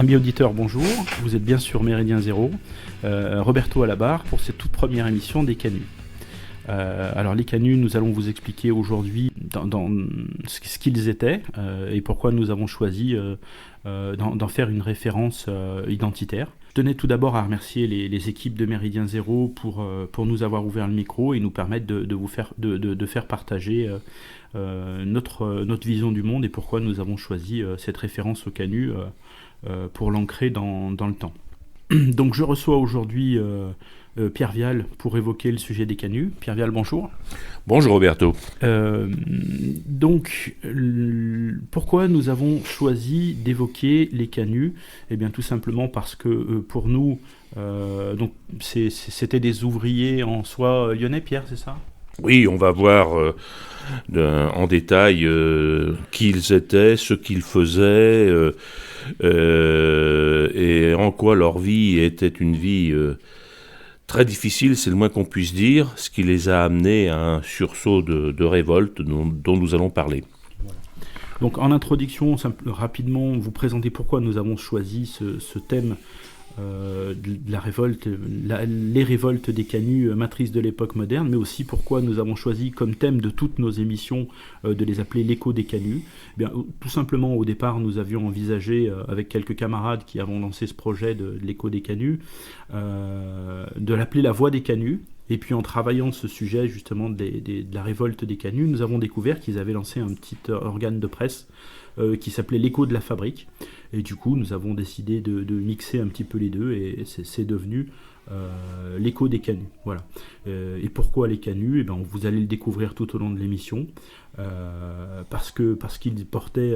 Amis auditeurs, bonjour. Vous êtes bien sur Méridien Zéro. Roberto à la barre pour cette toute première émission des Canuts. Alors les Canuts, nous allons vous expliquer aujourd'hui dans ce qu'ils étaient et pourquoi nous avons choisi d'en faire une référence identitaire. Je tenais tout d'abord à remercier les équipes de Méridien Zéro pour nous avoir ouvert le micro et nous permettre de faire partager notre vision du monde et pourquoi nous avons choisi cette référence au Canut pour l'ancrer dans le temps. Donc je reçois aujourd'hui Pierre Vial pour évoquer le sujet des Canuts. Pierre Vial, bonjour. Bonjour Roberto. Pourquoi nous avons choisi d'évoquer les Canuts ? Eh bien tout simplement parce que pour nous, c'était des ouvriers en soi lyonnais, Pierre, c'est ça ? Oui, on va voir en détail qui ils étaient, ce qu'ils faisaient et en quoi leur vie était une vie très difficile, c'est le moins qu'on puisse dire, ce qui les a amenés à un sursaut de révolte dont nous allons parler. Voilà. Donc en introduction, rapidement, vous présentez pourquoi nous avons choisi ce thème de la révolte, les révoltes des Canuts, matrice de l'époque moderne, mais aussi pourquoi nous avons choisi comme thème de toutes nos émissions de les appeler l'écho des Canuts. Eh bien, tout simplement, au départ, nous avions envisagé, avec quelques camarades qui avons lancé ce projet de l'écho des Canuts, de l'appeler la voix des Canuts. Et puis en travaillant ce sujet justement de la révolte des Canuts, nous avons découvert qu'ils avaient lancé un petit organe de presse qui s'appelait l'écho de la fabrique. Et du coup, nous avons décidé de mixer un petit peu les deux et c'est devenu l'écho des Canuts. Voilà. Et pourquoi les Canuts ? Eh bien, vous allez le découvrir tout au long de l'émission. Parce qu'ils portaient,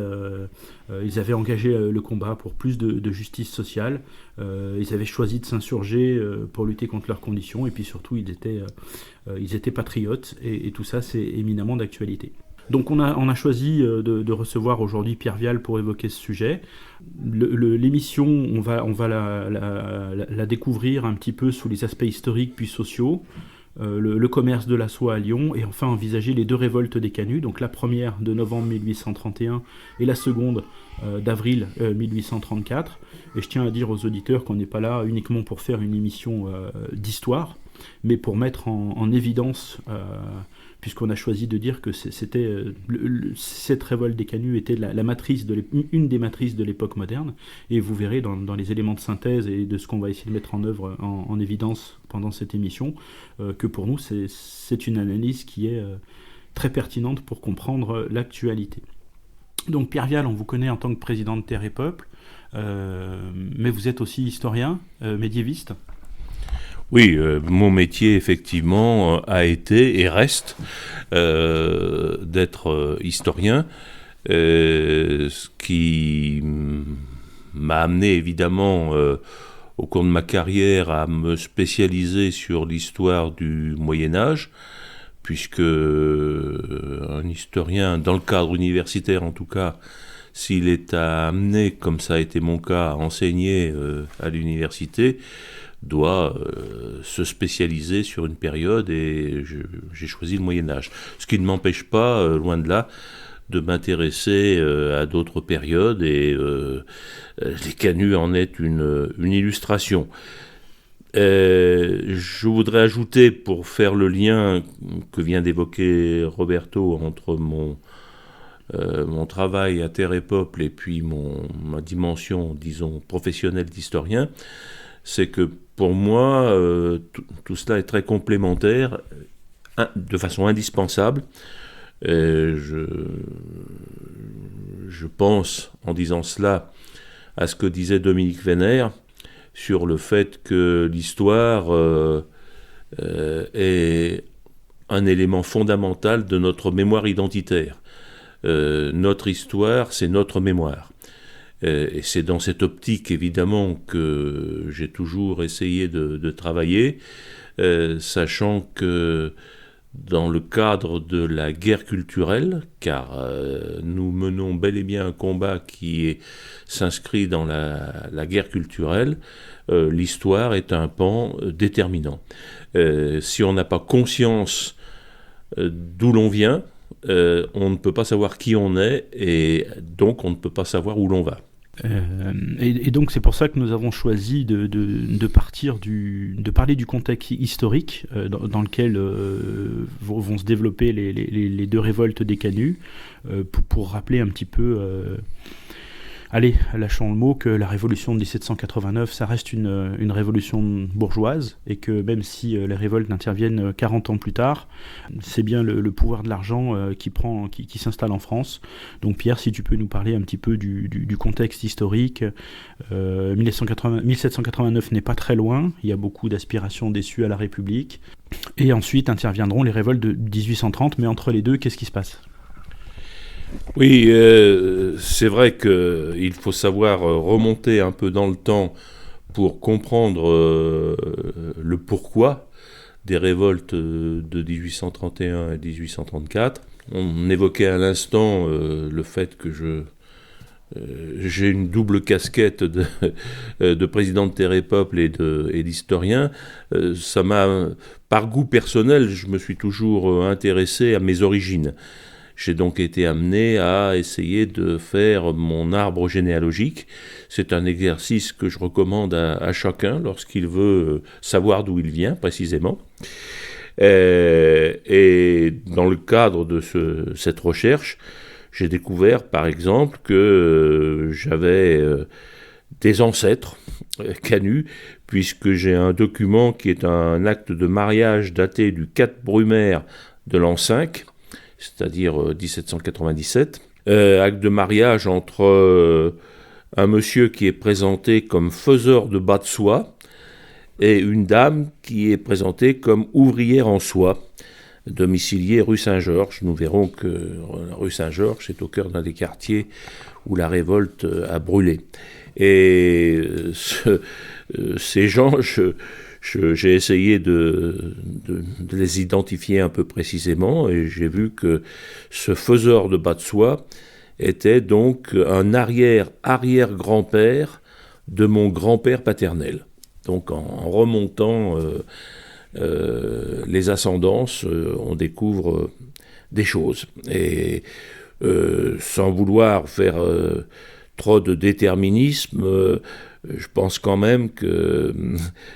ils avaient engagé le combat pour plus de justice sociale. Ils avaient choisi de s'insurger pour lutter contre leurs conditions. Et puis surtout, ils étaient patriotes. Et tout ça, c'est éminemment d'actualité. Donc on a choisi de recevoir aujourd'hui Pierre Vial pour évoquer ce sujet. L'émission, on va la découvrir un petit peu sous les aspects historiques puis sociaux, le commerce de la soie à Lyon, et enfin envisager les deux révoltes des Canuts, donc la première de novembre 1831 et la seconde d'avril 1834. Et je tiens à dire aux auditeurs qu'on n'est pas là uniquement pour faire une émission d'histoire, mais pour mettre en évidence... puisqu'on a choisi de dire que cette révolte des Canuts était une des matrices de l'époque moderne, et vous verrez dans les éléments de synthèse et de ce qu'on va essayer de mettre en œuvre en évidence pendant cette émission, que pour nous c'est une analyse qui est très pertinente pour comprendre l'actualité. Donc Pierre Vial, on vous connaît en tant que président de Terre et Peuple, mais vous êtes aussi historien, médiéviste. Oui, mon métier, effectivement, a été et reste d'être historien, ce qui m'a amené, évidemment, au cours de ma carrière, à me spécialiser sur l'histoire du Moyen-Âge, puisque un historien, dans le cadre universitaire en tout cas, s'il est amené, comme ça a été mon cas, à enseigner à l'université, doit se spécialiser sur une période, et j'ai choisi le Moyen-Âge. Ce qui ne m'empêche pas, loin de là, de m'intéresser à d'autres périodes, et les Canuts en est une illustration. Je voudrais ajouter, pour faire le lien que vient d'évoquer Roberto entre mon travail à Terre et Peuple et puis ma dimension, disons, professionnelle d'historien, c'est que pour moi, tout cela est très complémentaire, de façon indispensable. Je pense, en disant cela, à ce que disait Dominique Vénère sur le fait que l'histoire est un élément fondamental de notre mémoire identitaire. Notre histoire, c'est notre mémoire. Et c'est dans cette optique, évidemment, que j'ai toujours essayé de travailler, sachant que dans le cadre de la guerre culturelle, car nous menons bel et bien un combat qui s'inscrit dans la guerre culturelle, l'histoire est un pan déterminant. Si on n'a pas conscience d'où l'on vient, on ne peut pas savoir qui on est, et donc on ne peut pas savoir où l'on va. Et donc c'est pour ça que nous avons choisi de parler du contexte historique dans lequel vont se développer les deux révoltes des canuts, pour rappeler un petit peu, allez, lâchons le mot, que la révolution de 1789, ça reste une révolution bourgeoise, et que même si les révoltes interviennent 40 ans plus tard, c'est bien le pouvoir de l'argent qui s'installe en France. Donc Pierre, si tu peux nous parler un petit peu du contexte historique. 1789 n'est pas très loin, il y a beaucoup d'aspirations déçues à la République, et ensuite interviendront les révoltes de 1830, mais entre les deux, qu'est-ce qui se passe ? Oui, c'est vrai qu'il faut savoir remonter un peu dans le temps pour comprendre le pourquoi des révoltes de 1831 et 1834. On évoquait à l'instant le fait que j'ai une double casquette de président de Terre et Peuple et d'historien. Par goût personnel, je me suis toujours intéressé à mes origines. J'ai donc été amené à essayer de faire mon arbre généalogique. C'est un exercice que je recommande à chacun lorsqu'il veut savoir d'où il vient précisément. Et dans le cadre de cette recherche, j'ai découvert par exemple que j'avais des ancêtres canuts, puisque j'ai un document qui est un acte de mariage daté du 4 Brumaire de l'an 5, c'est-à-dire 1797, acte de mariage entre un monsieur qui est présenté comme faiseur de bas de soie et une dame qui est présentée comme ouvrière en soie, domiciliée rue Saint-Georges. Nous verrons que la rue Saint-Georges est au cœur d'un des quartiers où la révolte a brûlé. Et ces gens, j'ai essayé de les identifier un peu précisément, et j'ai vu que ce faiseur de bas de soie était donc un arrière-grand-père de mon grand-père paternel. Donc en remontant les ascendances, on découvre des choses. Et sans vouloir faire trop de déterminisme, je pense quand même que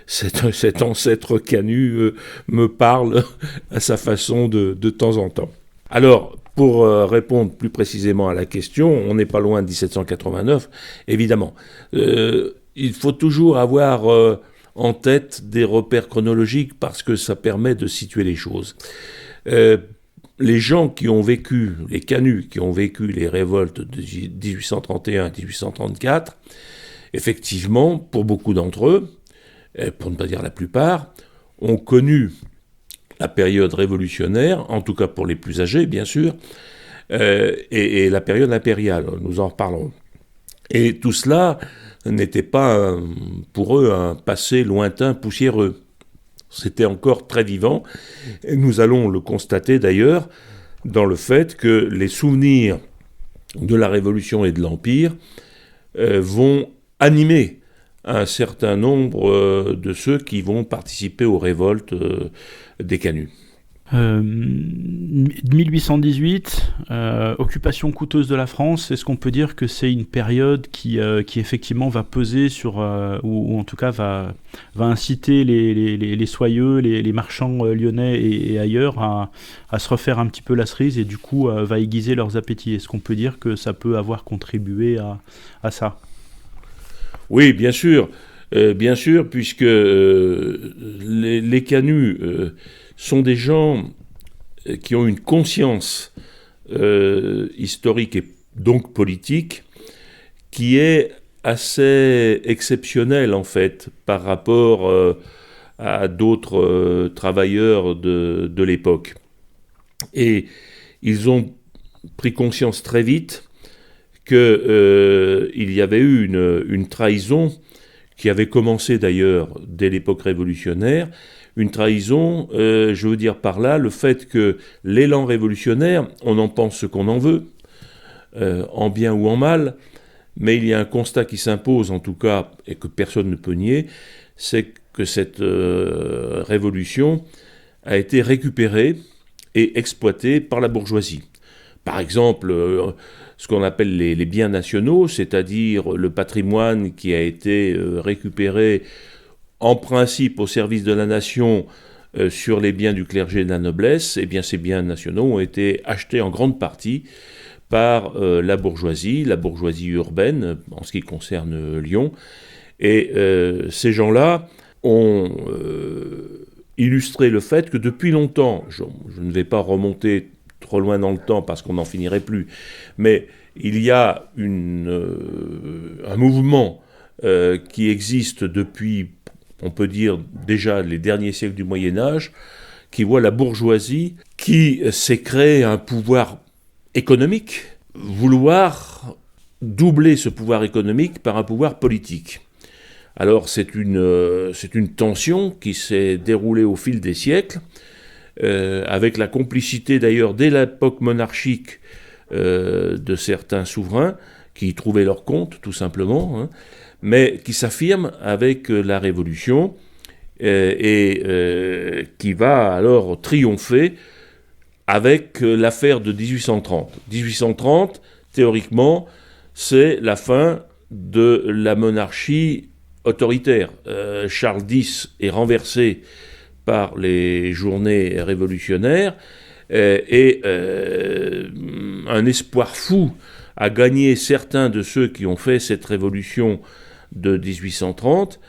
cet ancêtre canut me parle à sa façon de temps en temps. Alors, pour répondre plus précisément à la question, on n'est pas loin de 1789, évidemment. Il faut toujours avoir en tête des repères chronologiques parce que ça permet de situer les choses. Les gens qui ont vécu, les canuts qui ont vécu les révoltes de 1831 et 1834, effectivement, pour beaucoup d'entre eux, pour ne pas dire la plupart, ont connu la période révolutionnaire, en tout cas pour les plus âgés, bien sûr, et la période impériale, nous en reparlerons. Et tout cela n'était pas pour eux un passé lointain, poussiéreux. C'était encore très vivant, et nous allons le constater d'ailleurs dans le fait que les souvenirs de la Révolution et de l'Empire vont animer un certain nombre de ceux qui vont participer aux révoltes des canuts. 1818, occupation coûteuse de la France, est-ce qu'on peut dire que c'est une période qui effectivement va peser sur, ou en tout cas va inciter les soyeux, les marchands lyonnais et ailleurs à se refaire un petit peu la cerise, et du coup va aiguiser leurs appétits? Est-ce qu'on peut dire que ça peut avoir contribué à ça? Oui, bien sûr, puisque les canuts sont des gens qui ont une conscience historique et donc politique qui est assez exceptionnelle en fait par rapport à d'autres travailleurs de l'époque. Et ils ont pris conscience très vite qu'il y avait eu une trahison qui avait commencé d'ailleurs dès l'époque révolutionnaire. Une trahison, je veux dire par là le fait que l'élan révolutionnaire, on en pense ce qu'on en veut, en bien ou en mal, mais il y a un constat qui s'impose en tout cas, et que personne ne peut nier, c'est que cette révolution a été récupérée et exploitée par la bourgeoisie, par exemple, ce qu'on appelle les biens nationaux, c'est-à-dire le patrimoine qui a été récupéré en principe au service de la nation sur les biens du clergé et de la noblesse, eh bien ces biens nationaux ont été achetés en grande partie par la bourgeoisie urbaine, en ce qui concerne Lyon. Et ces gens-là ont illustré le fait que depuis longtemps, je ne vais pas remonter trop loin dans le temps parce qu'on n'en finirait plus, mais il y a un mouvement qui existe depuis, on peut dire déjà les derniers siècles du Moyen-Âge, qui voit la bourgeoisie qui s'est créé un pouvoir économique, vouloir doubler ce pouvoir économique par un pouvoir politique. Alors c'est une tension qui s'est déroulée au fil des siècles, avec la complicité d'ailleurs dès l'époque monarchique de certains souverains qui y trouvaient leur compte tout simplement, mais qui s'affirme avec la Révolution et qui va alors triompher avec l'affaire de 1830. 1830, théoriquement, c'est la fin de la monarchie autoritaire. Charles X est renversé par les journées révolutionnaires et un espoir fou a gagné certains de ceux qui ont fait cette révolution de 1830,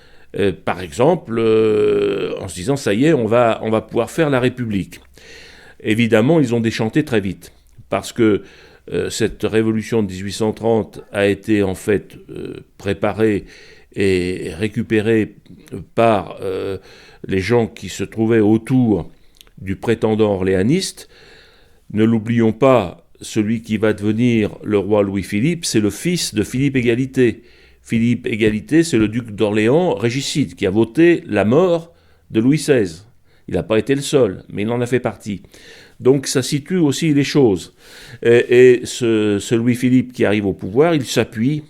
par exemple en se disant ça y est, on va pouvoir faire la République. Évidemment, ils ont déchanté très vite, parce que cette révolution de 1830 a été en fait préparée et récupérée par les gens qui se trouvaient autour du prétendant orléaniste. Ne l'oublions pas, celui qui va devenir le roi Louis-Philippe, c'est le fils de Philippe Égalité. Philippe Égalité, c'est le duc d'Orléans, régicide, qui a voté la mort de Louis XVI. Il n'a pas été le seul, mais il en a fait partie. Donc ça situe aussi les choses. Et ce Louis-Philippe qui arrive au pouvoir, il s'appuie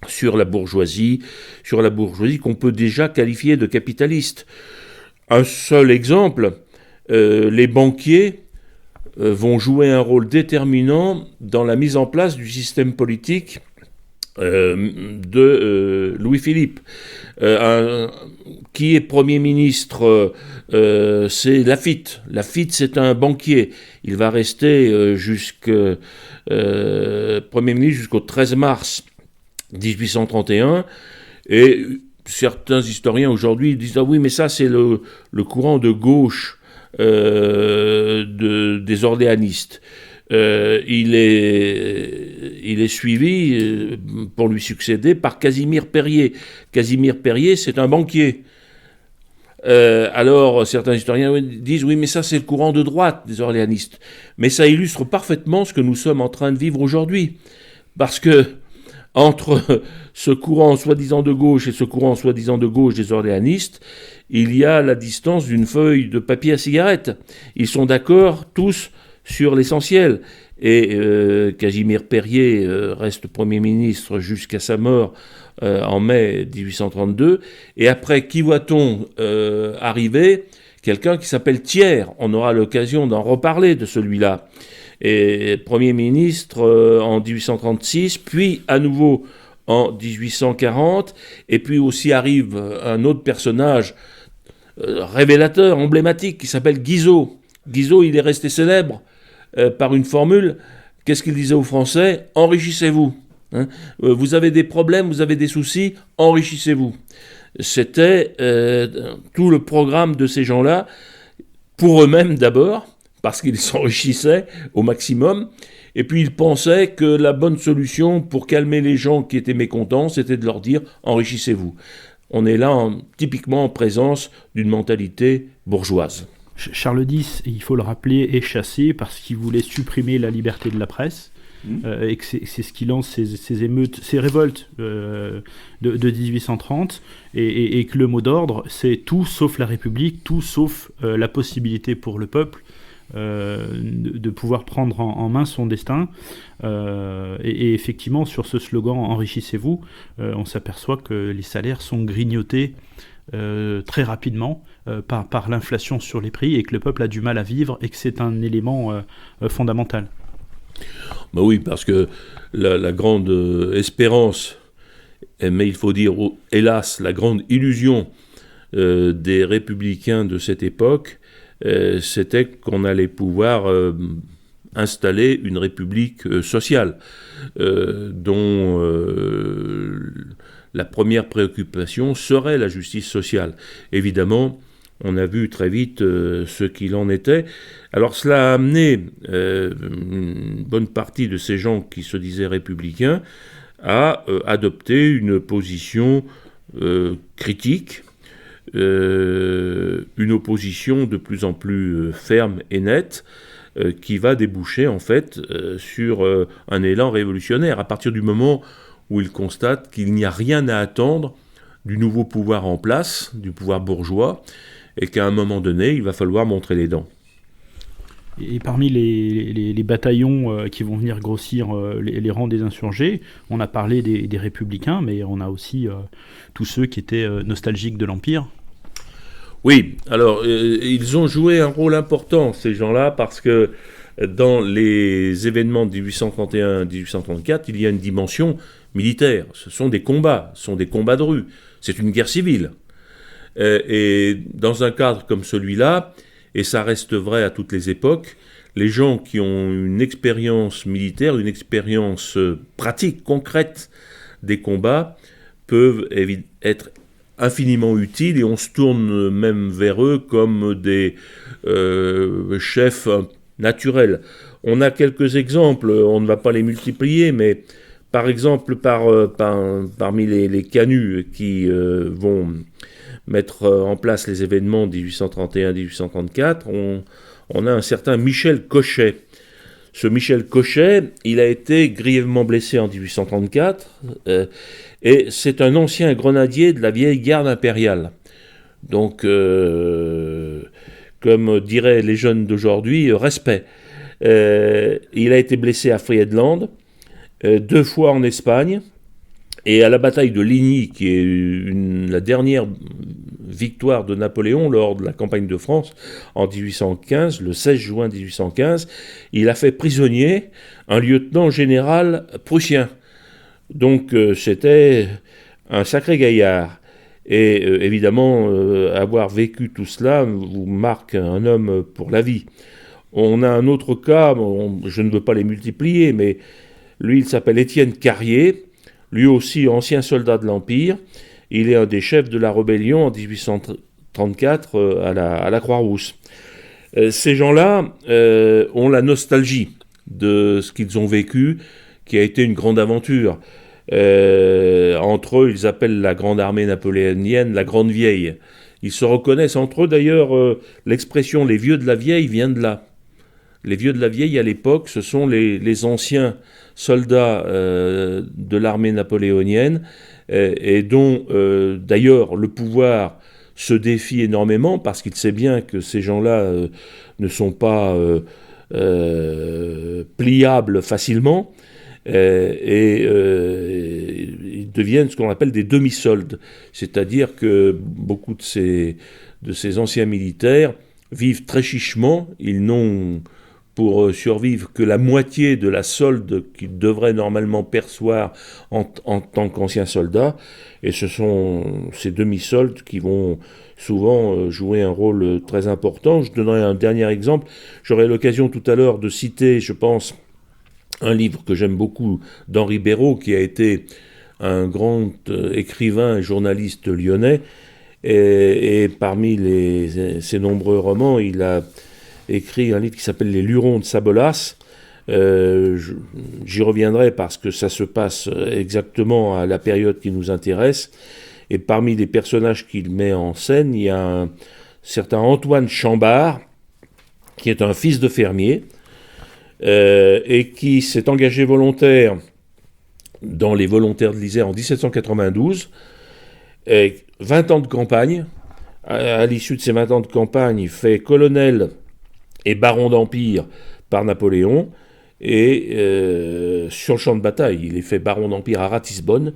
sur la bourgeoisie qu'on peut déjà qualifier de capitaliste. Un seul exemple, les banquiers vont jouer un rôle déterminant dans la mise en place du système politique de Louis-Philippe. Qui est Premier ministre c'est Laffitte. Laffitte, c'est un banquier. Il va rester Premier ministre jusqu'au 13 mars 1831. Et certains historiens aujourd'hui disent « Ah oui, mais ça, c'est le courant de gauche des orléanistes ». Il est suivi pour lui succéder par Casimir Périer. Casimir Périer, c'est un banquier. Alors, certains historiens disent « Oui, mais ça, c'est le courant de droite des orléanistes ». Mais ça illustre parfaitement ce que nous sommes en train de vivre aujourd'hui. Parce que, entre ce courant soi-disant de gauche et ce courant soi-disant de gauche des orléanistes, il y a la distance d'une feuille de papier à cigarette. Ils sont d'accord, tous, sur l'essentiel. Et Casimir Périer reste Premier ministre jusqu'à sa mort en mai 1832. Et après, qui voit-on arriver ? Quelqu'un qui s'appelle Thiers. On aura l'occasion d'en reparler de celui-là. Et Premier ministre en 1836, puis à nouveau en 1840. Et puis aussi arrive un autre personnage révélateur, emblématique, qui s'appelle Guizot. Guizot, il est resté célèbre par une formule. Qu'est-ce qu'il disait aux Français ? Enrichissez-vous. Vous avez des problèmes, vous avez des soucis, enrichissez-vous. C'était tout le programme de ces gens-là, pour eux-mêmes d'abord, parce qu'ils s'enrichissaient au maximum, et puis ils pensaient que la bonne solution pour calmer les gens qui étaient mécontents, c'était de leur dire « enrichissez-vous ». On est là typiquement en présence d'une mentalité bourgeoise. Charles X, il faut le rappeler, est chassé parce qu'il voulait supprimer la liberté de la presse. Et que c'est ce qui lance ces émeutes, ces révoltes de 1830, et que le mot d'ordre, c'est tout sauf la République, tout sauf la possibilité pour le peuple de pouvoir prendre en main son destin. Et effectivement, sur ce slogan « Enrichissez-vous », on s'aperçoit que les salaires sont grignotés très rapidement par l'inflation sur les prix, et que le peuple a du mal à vivre, et que c'est un élément fondamental. Ben oui, parce que la grande espérance, mais il faut dire, hélas, la grande illusion des républicains de cette époque, c'était qu'on allait pouvoir installer une république sociale, dont la première préoccupation serait la justice sociale. Évidemment, on a vu très vite ce qu'il en était. Alors cela a amené une bonne partie de ces gens qui se disaient républicains à adopter une position critique, une opposition de plus en plus ferme et nette, qui va déboucher en fait sur un élan révolutionnaire à partir du moment où il constate qu'il n'y a rien à attendre du nouveau pouvoir en place, du pouvoir bourgeois, et qu'à un moment donné, il va falloir montrer les dents. Et parmi les bataillons qui vont venir grossir les rangs des insurgés, on a parlé des républicains, mais on a aussi tous ceux qui étaient nostalgiques de l'Empire. Oui, alors ils ont joué un rôle important, ces gens-là, parce que dans les événements de 1831-1834, il y a une dimension militaire. Ce sont des combats de rue. C'est une guerre civile. Et dans un cadre comme celui-là, et ça reste vrai à toutes les époques, les gens qui ont une expérience militaire, une expérience pratique, concrète des combats, peuvent être infiniment utiles, et on se tourne même vers eux comme des chefs naturels. On a quelques exemples, on ne va pas les multiplier, mais par exemple parmi les canuts qui vont mettre en place les événements 1831-1834, on a un certain Michel Cochet. Ce Michel Cochet, il a été grièvement blessé en 1834, et c'est un ancien grenadier de la vieille garde impériale. Donc, comme diraient les jeunes d'aujourd'hui, respect. Il a été blessé à Friedland, 2 fois en Espagne, et à la bataille de Ligny, qui est la dernière victoire de Napoléon lors de la campagne de France en 1815, le 16 juin 1815, il a fait prisonnier un lieutenant général prussien. Donc c'était un sacré gaillard. Et évidemment, avoir vécu tout cela vous marque un homme pour la vie. On a un autre cas, je ne veux pas les multiplier, mais lui, il s'appelle Étienne Carrier, lui aussi ancien soldat de l'Empire. Il est un des chefs de la rébellion en 1834 à la Croix-Rousse. Ces gens-là ont la nostalgie de ce qu'ils ont vécu, qui a été une grande aventure. Entre eux, ils appellent la grande armée napoléonienne la Grande Vieille. Ils se reconnaissent entre eux, d'ailleurs, l'expression « les vieux de la vieille » vient de là. Les vieux de la vieille, à l'époque, ce sont les anciens soldats de l'armée napoléonienne, et dont, d'ailleurs, le pouvoir se défie énormément, parce qu'il sait bien que ces gens-là ne sont pas pliables facilement, et ils deviennent ce qu'on appelle des demi-soldes. C'est-à-dire que beaucoup de ces anciens militaires vivent très chichement, ils n'ont pour survivre que la moitié de la solde qu'ils devraient normalement percevoir en tant qu'anciens soldats, et ce sont ces demi-soldes qui vont souvent jouer un rôle très important. Je donnerai un dernier exemple. J'aurai l'occasion tout à l'heure de citer, je pense, un livre que j'aime beaucoup d'Henri Béraud, qui a été un grand écrivain et journaliste lyonnais, et parmi ses nombreux romans, il a écrit un livre qui s'appelle Les Lurons de Sabolas. J'y reviendrai parce que ça se passe exactement à la période qui nous intéresse. Et parmi les personnages qu'il met en scène, il y a un certain Antoine Chambard, qui est un fils de fermier, et qui s'est engagé volontaire dans les volontaires de l'Isère en 1792. 20 ans de campagne. À l'issue de ces 20 ans de campagne, il fait colonel et baron d'Empire par Napoléon, et sur le champ de bataille, il est fait baron d'Empire à Ratisbonne,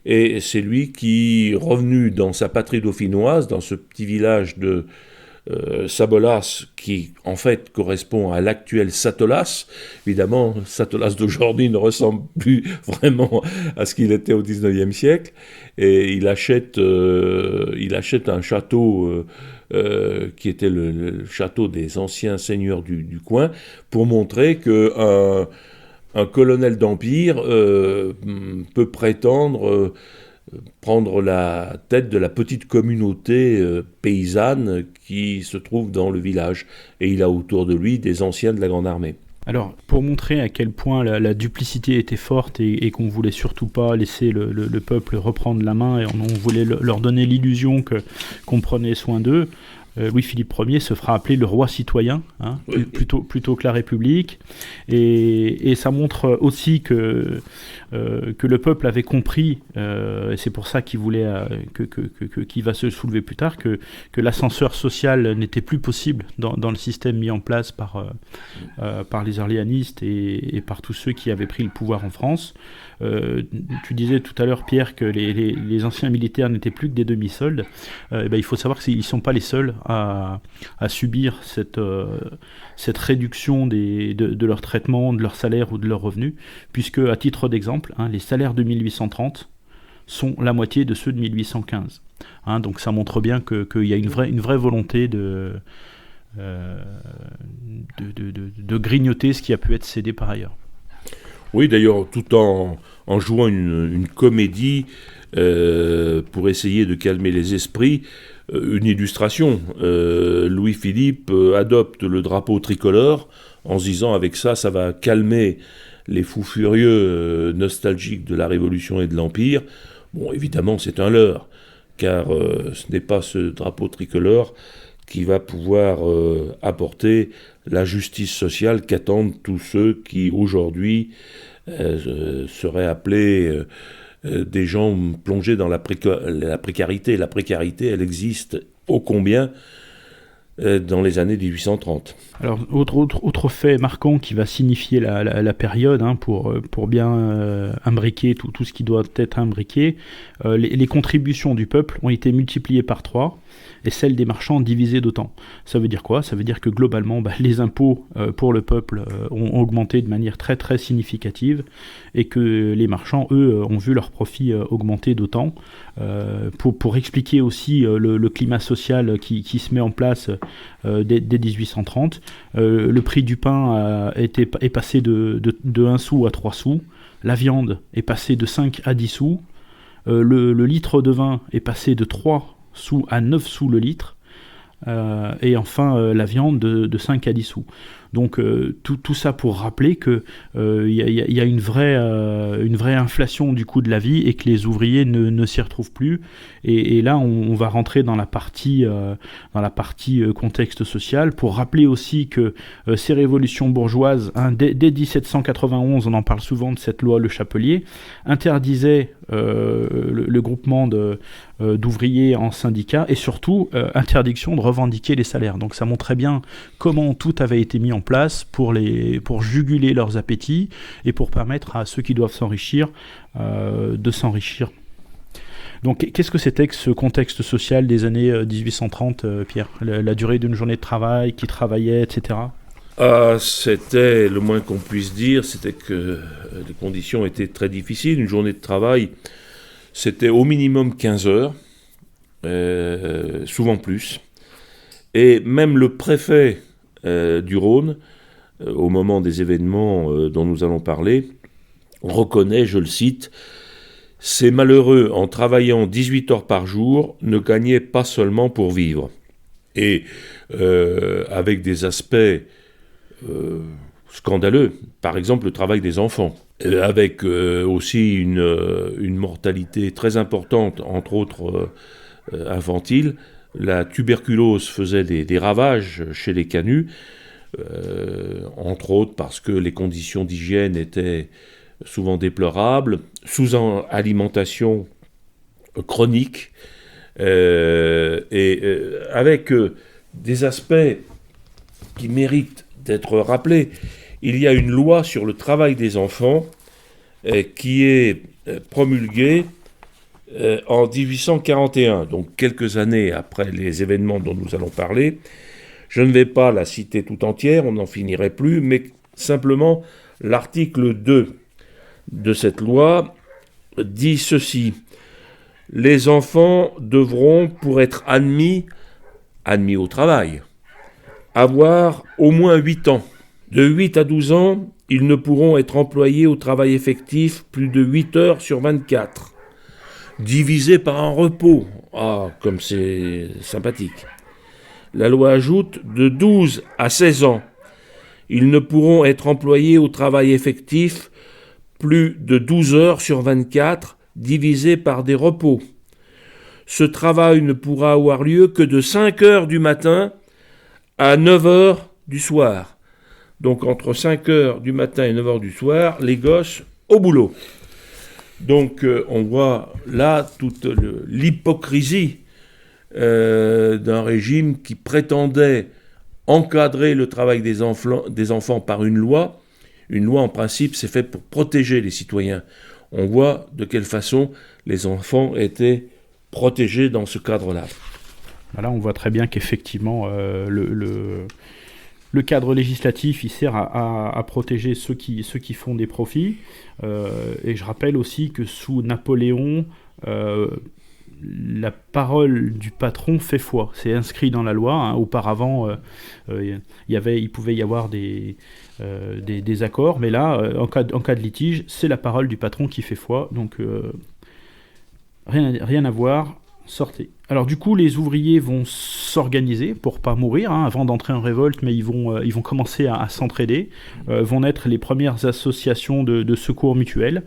et c'est lui qui, revenu dans sa patrie dauphinoise, dans ce petit village de Sabolas, qui en fait correspond à l'actuel Satolas. Évidemment, Satolas d'aujourd'hui ne ressemble plus vraiment à ce qu'il était au XIXe siècle, et il achète un château qui était le château des anciens seigneurs du coin, pour montrer que un colonel d'Empire peut prétendre prendre la tête de la petite communauté paysanne qui se trouve dans le village. Et il a autour de lui des anciens de la Grande Armée. Alors, pour montrer à quel point la duplicité était forte et qu'on voulait surtout pas laisser le peuple reprendre la main, et on voulait leur donner l'illusion qu'on prenait soin d'eux, Louis-Philippe Ier se fera appeler le roi citoyen, oui. plutôt que la République, et ça montre aussi que le peuple avait compris, et c'est pour ça qu'il voulait qu'il va se soulever plus tard, que l'ascenseur social n'était plus possible dans le système mis en place par les orléanistes et par tous ceux qui avaient pris le pouvoir en France. Tu disais tout à l'heure, Pierre, que les anciens militaires n'étaient plus que des demi-soldes. Il faut savoir qu'ils ne sont pas les seuls à subir cette réduction de leur traitement, de leur salaire ou de leurs revenus, puisque, à titre d'exemple, les salaires de 1830 sont la moitié de ceux de 1815. Donc ça montre bien qu'il y a une vraie volonté de grignoter ce qui a pu être cédé par ailleurs. Oui, d'ailleurs, tout en jouant une comédie pour essayer de calmer les esprits, une illustration. Louis-Philippe adopte le drapeau tricolore en se disant, avec ça va calmer les fous furieux nostalgiques de la Révolution et de l'Empire. Bon, évidemment, c'est un leurre, car ce n'est pas ce drapeau tricolore qui va pouvoir apporter la justice sociale qu'attendent tous ceux qui, aujourd'hui, seraient appelés des gens plongés dans la précarité. La précarité, elle existe ô combien dans les années 1830. Alors, autre fait marquant qui va signifier la période, pour bien imbriquer tout ce qui doit être imbriqué, les contributions du peuple ont été multipliées par 3 et celles des marchands divisées d'autant. Ça veut dire quoi ? Ça veut dire que globalement, les impôts pour le peuple ont augmenté de manière très très significative et que les marchands, eux, ont vu leurs profits augmenter d'autant. Pour expliquer aussi le climat social qui se met en place dès 1830, le prix du pain est passé de 1 sou à 3 sous, la viande est passée de 5 à 10 sous, le litre de vin est passé de 3 sous à 9 sous le litre, et enfin la viande de 5 à 10 sous. Donc tout ça pour rappeler que y a une vraie inflation du coût de la vie et que les ouvriers ne s'y retrouvent plus. Et là, on va rentrer dans la partie contexte social pour rappeler aussi que ces révolutions bourgeoises, dès 1791, on en parle souvent de cette loi Le Chapelier, interdisait le groupement d'ouvriers en syndicats et surtout interdiction de revendiquer les salaires. Donc ça montrait bien comment tout avait été mis en place pour juguler leurs appétits et pour permettre à ceux qui doivent s'enrichir de s'enrichir. Donc qu'est-ce que c'était que ce contexte social des années 1830, Pierre ? La durée d'une journée de travail, qui travaillait, etc. C'était, le moins qu'on puisse dire, c'était que les conditions étaient très difficiles. Une journée de travail, c'était au minimum 15 heures, souvent plus. Et même le préfet du Rhône, au moment des événements dont nous allons parler, reconnaît, je le cite, « Ces malheureux, en travaillant 18 heures par jour, ne gagnaient pas seulement pour vivre. » Et avec des aspects scandaleux, par exemple le travail des enfants, avec aussi une mortalité très importante, entre autres infantile. La tuberculose faisait des ravages chez les canuts, entre autres parce que les conditions d'hygiène étaient souvent déplorables, sous-alimentation chronique, avec des aspects qui méritent d'être rappelés. Il y a une loi sur le travail des enfants qui est promulguée en 1841, donc quelques années après les événements dont nous allons parler. Je ne vais pas la citer tout entière, on n'en finirait plus, mais simplement l'article 2 de cette loi dit ceci. Les enfants devront, pour être admis au travail, avoir au moins 8 ans. De 8 à 12 ans, ils ne pourront être employés au travail effectif plus de 8 heures sur 24, divisé par un repos. Ah, comme c'est sympathique. La loi ajoute de 12 à 16 ans, ils ne pourront être employés au travail effectif plus de 12 heures sur 24, divisé par des repos. Ce travail ne pourra avoir lieu que de 5 heures du matin à 9 heures du soir. Donc entre 5 heures du matin et 9 heures du soir, les gosses au boulot. Donc on voit là toute l'hypocrisie d'un régime qui prétendait encadrer le travail des enfants par une loi. Une loi, en principe, c'est fait pour protéger les citoyens. On voit de quelle façon les enfants étaient protégés dans ce cadre-là. Là, on voit très bien qu'effectivement, le cadre législatif, il sert à protéger ceux qui font des profits. Et je rappelle aussi que sous Napoléon, la parole du patron fait foi. C'est inscrit dans la loi. Hein. Auparavant, il pouvait y avoir des accords, mais là, en cas de litige, c'est la parole du patron qui fait foi. Donc, rien à voir. Sortez. Alors du coup, les ouvriers vont s'organiser pour pas mourir avant d'entrer en révolte, mais ils vont commencer à s'entraider. Vont naître les premières associations de secours mutuels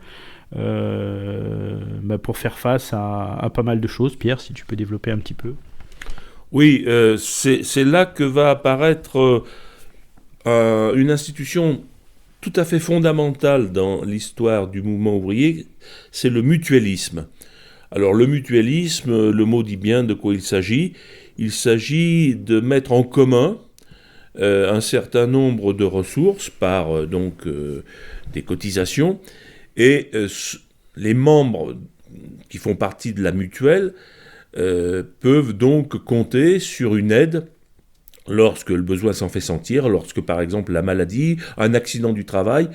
pour faire face à pas mal de choses. Pierre, si tu peux développer un petit peu. Oui, c'est là que va apparaître une institution tout à fait fondamentale dans l'histoire du mouvement ouvrier, c'est le mutualisme. Alors le mutualisme, le mot dit bien de quoi il s'agit. Il s'agit de mettre en commun un certain nombre de ressources par des cotisations, et les membres qui font partie de la mutuelle peuvent donc compter sur une aide lorsque le besoin s'en fait sentir, lorsque par exemple la maladie, un accident du travail.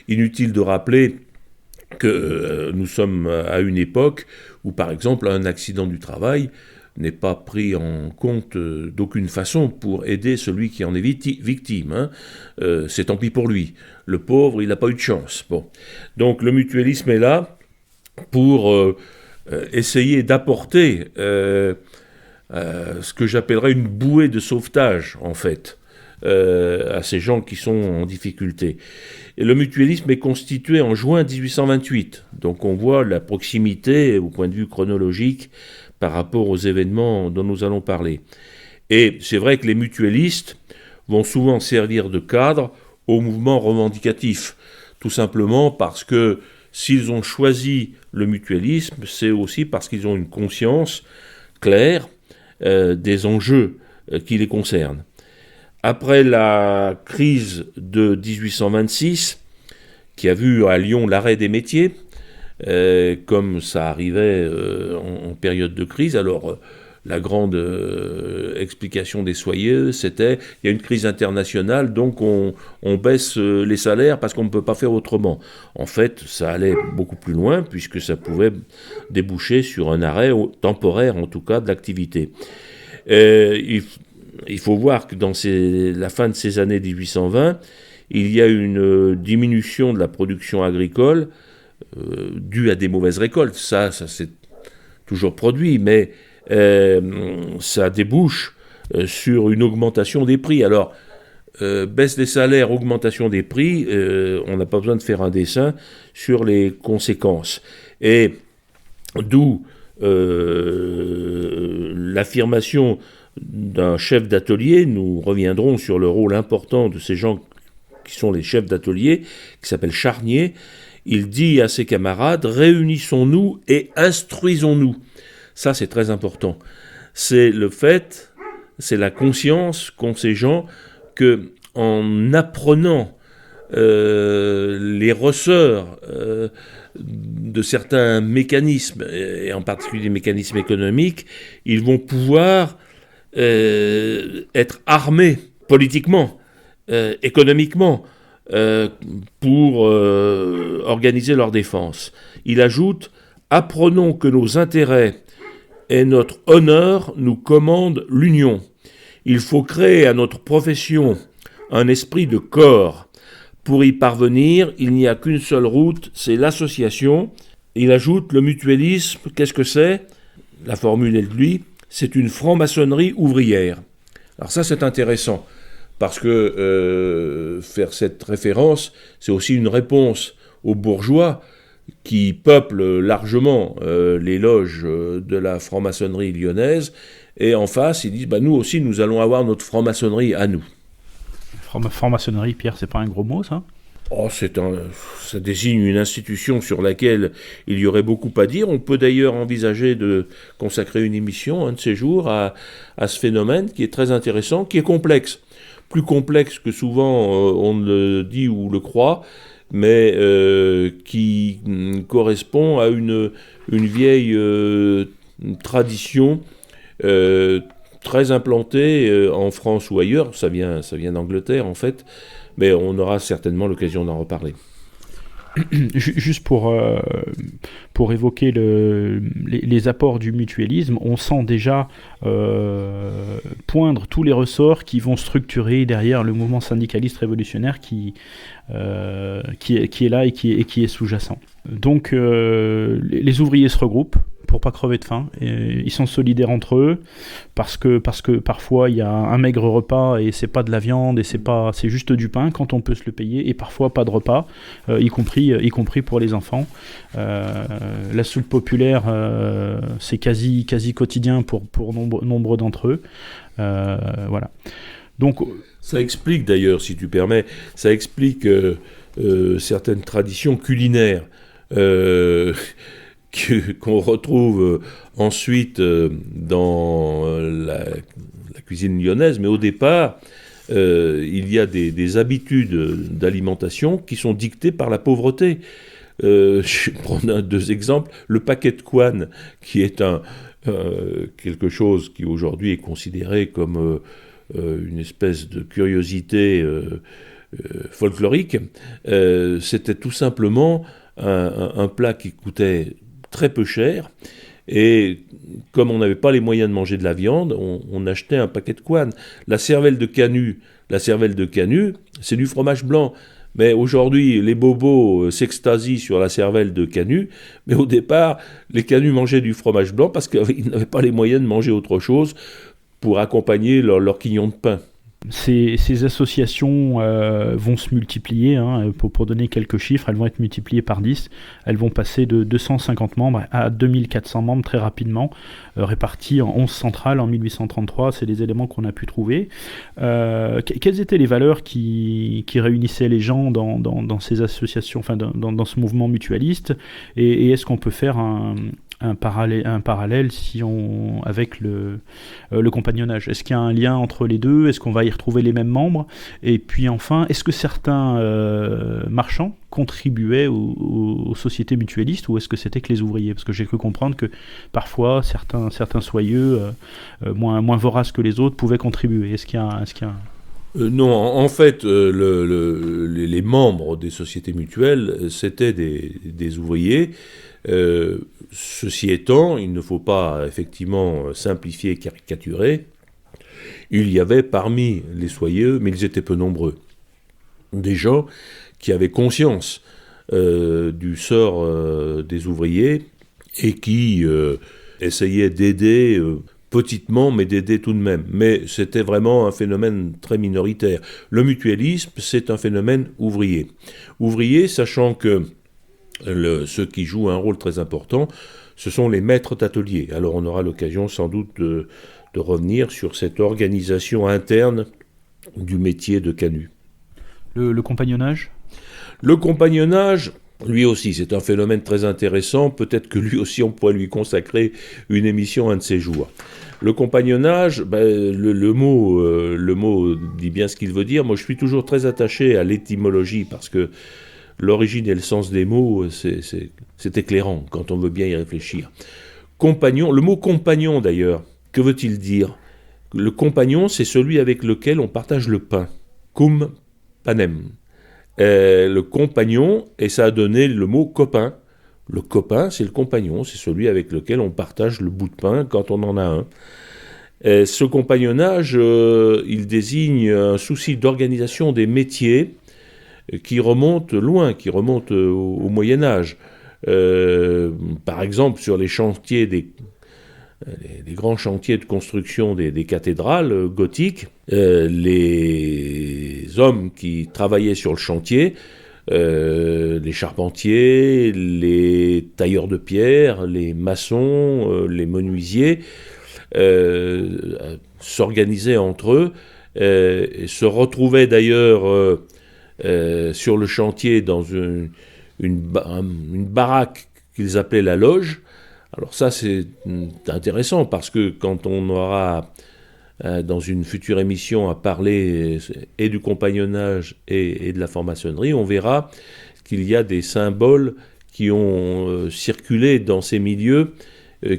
Inutile de rappeler que nous sommes à une époque où par exemple un accident du travail n'est pas pris en compte d'aucune façon pour aider celui qui en est victime. C'est tant pis pour lui. Le pauvre, il n'a pas eu de chance. Bon. Donc le mutualisme est là pour essayer d'apporter ce que j'appellerais une bouée de sauvetage, en fait, à ces gens qui sont en difficulté. Et le mutualisme est constitué en juin 1828. Donc on voit la proximité au point de vue chronologique par rapport aux événements dont nous allons parler. Et c'est vrai que les mutualistes vont souvent servir de cadre au mouvement revendicatif, tout simplement parce que s'ils ont choisi le mutualisme, c'est aussi parce qu'ils ont une conscience claire des enjeux qui les concernent. Après la crise de 1826, qui a vu à Lyon l'arrêt des métiers, comme ça arrivait en période de crise, alors la grande explication des soyeux, c'était il y a une crise internationale, donc on baisse les salaires parce qu'on ne peut pas faire autrement. En fait, ça allait beaucoup plus loin, puisque ça pouvait déboucher sur un arrêt temporaire, en tout cas, de l'activité. Il faut voir que dans la fin de ces années 1820, il y a une diminution de la production agricole due à des mauvaises récoltes. Ça s'est toujours produit, mais ça débouche sur une augmentation des prix. Alors, baisse des salaires, augmentation des prix, on n'a pas besoin de faire un dessin sur les conséquences. Et d'où l'affirmation d'un chef d'atelier. Nous reviendrons sur le rôle important de ces gens qui sont les chefs d'atelier, qui s'appellent charniers. Il dit à ses camarades, réunissons-nous et instruisons-nous. Ça, c'est très important. C'est le fait, c'est la conscience qu'ont ces gens que, en apprenant les ressorts de certains mécanismes, et en particulier des mécanismes économiques, ils vont pouvoir être armés politiquement, économiquement, pour organiser leur défense. Il ajoute « Apprenons que nos intérêts et notre honneur nous commandent l'union. Il faut créer à notre profession un esprit de corps. Pour y parvenir, il n'y a qu'une seule route, c'est l'association. » Il ajoute « Le mutualisme, qu'est-ce que c'est ?» La formule est de lui, c'est une franc-maçonnerie ouvrière. Alors ça, c'est intéressant, parce que faire cette référence, c'est aussi une réponse aux bourgeois qui peuplent largement les loges de la franc-maçonnerie lyonnaise, et en face, ils disent nous aussi, nous allons avoir notre franc-maçonnerie à nous. Franc-maçonnerie, Pierre, c'est pas un gros mot, ça ? Ça désigne une institution sur laquelle il y aurait beaucoup à dire. On peut d'ailleurs envisager de consacrer une émission, un de ces jours, à ce phénomène qui est très intéressant, qui est complexe. Plus complexe que souvent on le dit ou le croit, mais qui correspond à une vieille tradition très implantée en France ou ailleurs. Ça vient d'Angleterre, en fait. Mais on aura certainement l'occasion d'en reparler. Juste pour évoquer les apports du mutualisme, on sent déjà poindre tous les ressorts qui vont structurer derrière le mouvement syndicaliste révolutionnaire qui est là et qui est sous-jacent. Donc les ouvriers se regroupent pour pas crever de faim. Et ils sont solidaires entre eux parce que parfois il y a un maigre repas et c'est pas de la viande et c'est juste du pain quand on peut se le payer, et parfois pas de repas, y compris pour les enfants. La soupe populaire, c'est quasi quotidien pour nombre d'entre eux. Voilà. Donc ça explique d'ailleurs, si tu permets, certaines traditions culinaires. Qu'on retrouve ensuite dans la cuisine lyonnaise, mais au départ, il y a des habitudes d'alimentation qui sont dictées par la pauvreté. Je prends deux exemples. Le paquet de couenne, qui est quelque chose qui aujourd'hui est considéré comme une espèce de curiosité folklorique, c'était tout simplement un plat qui coûtait très peu cher, et comme on n'avait pas les moyens de manger de la viande, on achetait un paquet de couenne. La cervelle de canut, c'est du fromage blanc. Mais aujourd'hui, les bobos s'extasient sur la cervelle de canut, mais au départ, les canuts mangeaient du fromage blanc parce qu'ils n'avaient pas les moyens de manger autre chose pour accompagner leur quignon de pain. Ces associations vont se multiplier, pour donner quelques chiffres, elles vont être multipliées par 10, elles vont passer de 250 membres à 2400 membres très rapidement, répartis en 11 centrales en 1833, c'est les éléments qu'on a pu trouver. Quelles étaient les valeurs qui réunissaient les gens dans ces associations, enfin dans ce mouvement mutualiste, et est-ce qu'on peut faire un parallèle avec le compagnonnage? Est-ce qu'il y a un lien entre les deux? Est-ce qu'on va y retrouver les mêmes membres? Et puis enfin, est-ce que certains marchands contribuaient aux sociétés mutualistes, ou est-ce que c'était que les ouvriers? Parce que j'ai cru comprendre que parfois certains soyeux, moins voraces que les autres, pouvaient contribuer. Est-ce qu'il y a Non, en fait, les membres des sociétés mutuelles, c'était des ouvriers. Ceci étant, il ne faut pas effectivement simplifier et caricaturer. Il y avait parmi les soyeux, mais ils étaient peu nombreux, des gens qui avaient conscience du sort des ouvriers et qui essayaient d'aider petitement, mais d'aider tout de même. Mais c'était vraiment un phénomène très minoritaire. Le mutualisme, c'est un phénomène ouvrier. Ouvrier, sachant que ceux qui jouent un rôle très important, ce sont les maîtres d'atelier. Alors on aura l'occasion sans doute de revenir sur cette organisation interne du métier de canut. Le compagnonnage ? Le compagnonnage, lui aussi, c'est un phénomène très intéressant. Peut-être que lui aussi, on pourrait lui consacrer une émission un de ces jours. Le compagnonnage, le mot dit bien ce qu'il veut dire. Moi, je suis toujours très attaché à l'étymologie parce que l'origine et le sens des mots, c'est éclairant quand on veut bien y réfléchir. Compagnon, le mot compagnon d'ailleurs, que veut-il dire? Le compagnon, c'est celui avec lequel on partage le pain. Cum panem. Le compagnon, et ça a donné le mot copain. Le copain, c'est le compagnon, c'est celui avec lequel on partage le bout de pain quand on en a un. Ce compagnonnage, il désigne un souci d'organisation des métiers qui remonte loin, qui remonte au Moyen-Âge. Par exemple, sur les chantiers des grands chantiers de construction des cathédrales gothiques, les hommes qui travaillaient sur le chantier, les charpentiers, les tailleurs de pierre, les maçons, les menuisiers, s'organisaient entre eux, et se retrouvaient d'ailleurs sur le chantier dans une baraque qu'ils appelaient la loge. Alors ça, c'est intéressant parce que quand on aura dans une future émission à parler et du compagnonnage et de la franc-maçonnerie, on verra qu'il y a des symboles qui ont circulé dans ces milieux,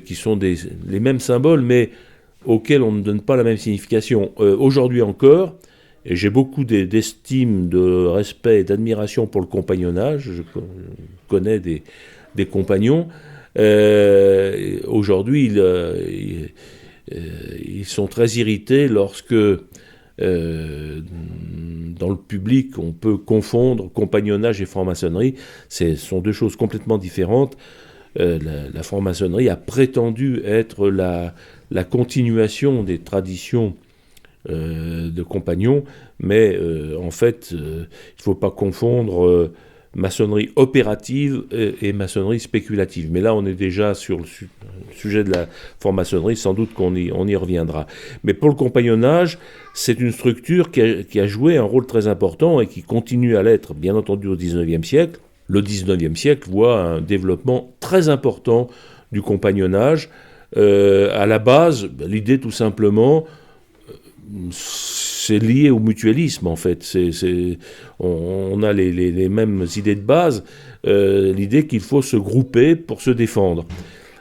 qui sont les mêmes symboles, mais auxquels on ne donne pas la même signification. Aujourd'hui encore, et j'ai beaucoup d'estime, de respect et d'admiration pour le compagnonnage, je connais des compagnons. Aujourd'hui, ils sont très irrités lorsque dans le public on peut confondre compagnonnage et franc-maçonnerie. Ce sont deux choses complètement différentes. La franc-maçonnerie a prétendu être la continuation des traditions de compagnons, mais en fait il ne faut pas confondre maçonnerie opérative et maçonnerie spéculative. Mais là, on est déjà sur le sujet de la franc-maçonnerie, sans doute qu'on y reviendra. Mais pour le compagnonnage, c'est une structure qui a joué un rôle très important et qui continue à l'être, bien entendu, au XIXe siècle. Le XIXe siècle voit un développement très important du compagnonnage. À la base, l'idée tout simplement, c'est lié au mutualisme en fait. On a les mêmes idées de base, l'idée qu'il faut se grouper pour se défendre.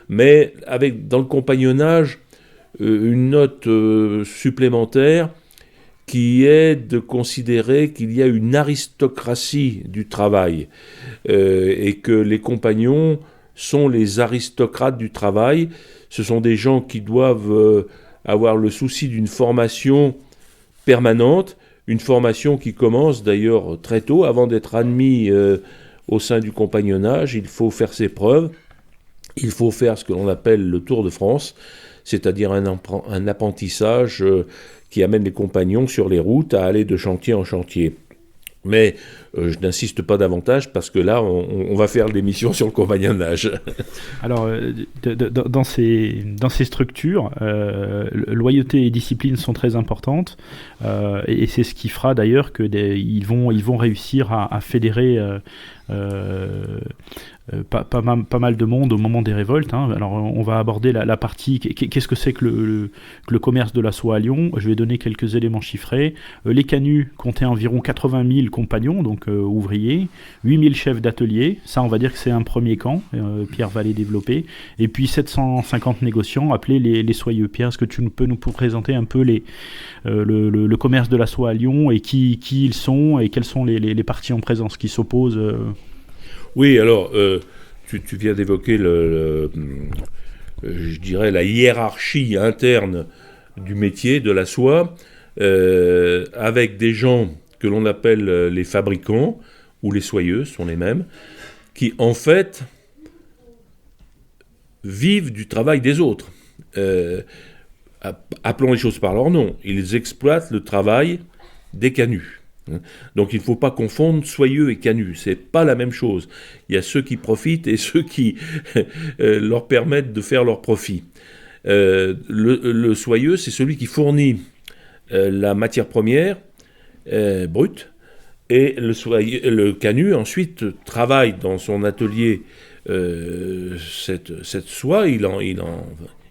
Mais avec dans le compagnonnage une note supplémentaire qui est de considérer qu'il y a une aristocratie du travail et que les compagnons sont les aristocrates du travail. Ce sont des gens qui doivent avoir le souci d'une formation permanente, une formation qui commence d'ailleurs très tôt. Avant d'être admis au sein du compagnonnage, il faut faire ses preuves, il faut faire ce que l'on appelle le Tour de France, c'est-à-dire un apprentissage qui amène les compagnons sur les routes à aller de chantier en chantier. Mais je n'insiste pas davantage parce que là, on va faire l'émission sur le compagnonnage. Alors, dans ces structures, loyauté et discipline sont très importantes, et c'est ce qui fera d'ailleurs qu'ils vont réussir à fédérer pas mal de monde au moment des révoltes. Alors on va aborder la partie qu'est-ce que c'est que le commerce de la soie à Lyon. Je vais donner quelques éléments chiffrés. Les canuts comptaient environ 80 000 compagnons, donc ouvriers, 8 000 chefs d'atelier, ça on va dire que c'est un premier camp, Pierre va les développer, et puis 750 négociants appelés les soyeux. Pierre, est-ce que tu peux nous présenter un peu le commerce de la soie à Lyon et qui ils sont et quels sont les partis en présence qui s'opposent Oui, alors, tu viens d'évoquer je dirais, la hiérarchie interne du métier de la soie, avec des gens que l'on appelle les fabricants, ou les soyeux, sont les mêmes, qui, en fait, vivent du travail des autres. Appelons les choses par leur nom. Ils exploitent le travail des canuts. Donc il ne faut pas confondre soyeux et canuts, c'est pas la même chose. Il y a ceux qui profitent et ceux qui leur permettent de faire leur profit. Le soyeux, c'est celui qui fournit la matière première brute, et le canut ensuite travaille dans son atelier cette soie, il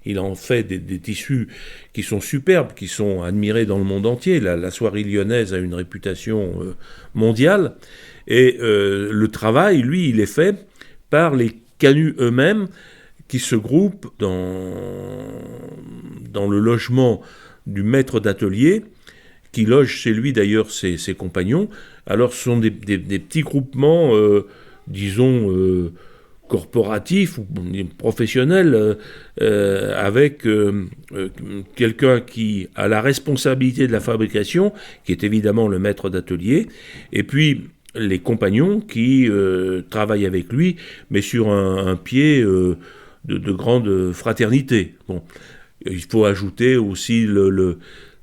il en fait des tissus qui sont superbes, qui sont admirés dans le monde entier. La soierie lyonnaise a une réputation mondiale. Et le travail, lui, il est fait par les canuts eux-mêmes qui se groupent dans le logement du maître d'atelier, qui loge chez lui d'ailleurs ses compagnons. Alors ce sont des petits groupements, disons, corporatifs ou professionnels, avec quelqu'un qui a la responsabilité de la fabrication, qui est évidemment le maître d'atelier, et puis les compagnons qui travaillent avec lui, mais sur un pied de grande fraternité. Bon, il faut ajouter aussi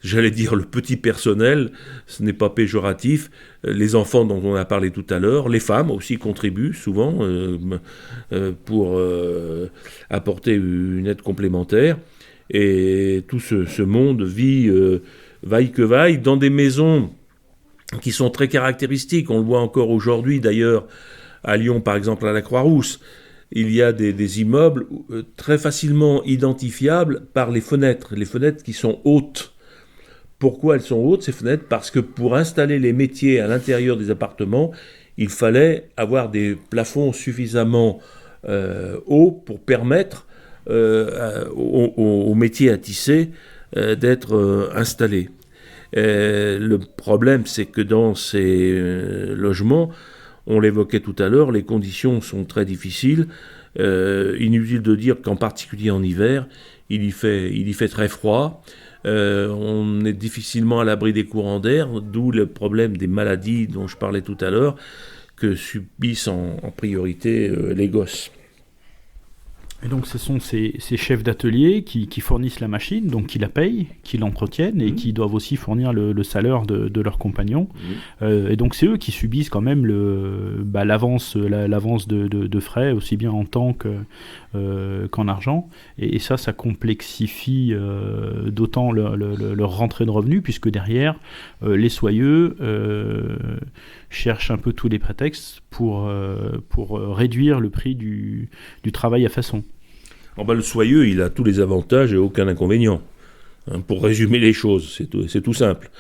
j'allais dire le petit personnel, ce n'est pas péjoratif, les enfants dont on a parlé tout à l'heure, les femmes aussi contribuent souvent pour apporter une aide complémentaire, et tout ce monde vit vaille que vaille dans des maisons qui sont très caractéristiques. On le voit encore aujourd'hui d'ailleurs à Lyon, par exemple à la Croix-Rousse. Il y a des immeubles très facilement identifiables par les fenêtres qui sont hautes. Pourquoi elles sont hautes, ces fenêtres ? Parce que pour installer les métiers à l'intérieur des appartements, il fallait avoir des plafonds suffisamment hauts pour permettre aux métiers à tisser d'être installés. Le problème, c'est que dans ces logements, on l'évoquait tout à l'heure, les conditions sont très difficiles. Inutile de dire qu'en particulier en hiver, il y fait très froid. On est difficilement à l'abri des courants d'air, d'où le problème des maladies dont je parlais tout à l'heure, que subissent en priorité les gosses. Et donc ce sont ces chefs d'atelier qui fournissent la machine, donc qui la payent, qui l'entretiennent et qui doivent aussi fournir le salaire de leurs compagnons. Et donc c'est eux qui subissent quand même l'avance de frais, aussi bien en temps qu'en argent. Et ça complexifie d'autant leur rentrée de revenus, puisque derrière, les soyeux cherchent un peu tous les prétextes pour réduire le prix du travail à façon. Le soyeux, il a tous les avantages et aucun inconvénient. Pour résumer les choses, c'est tout simple.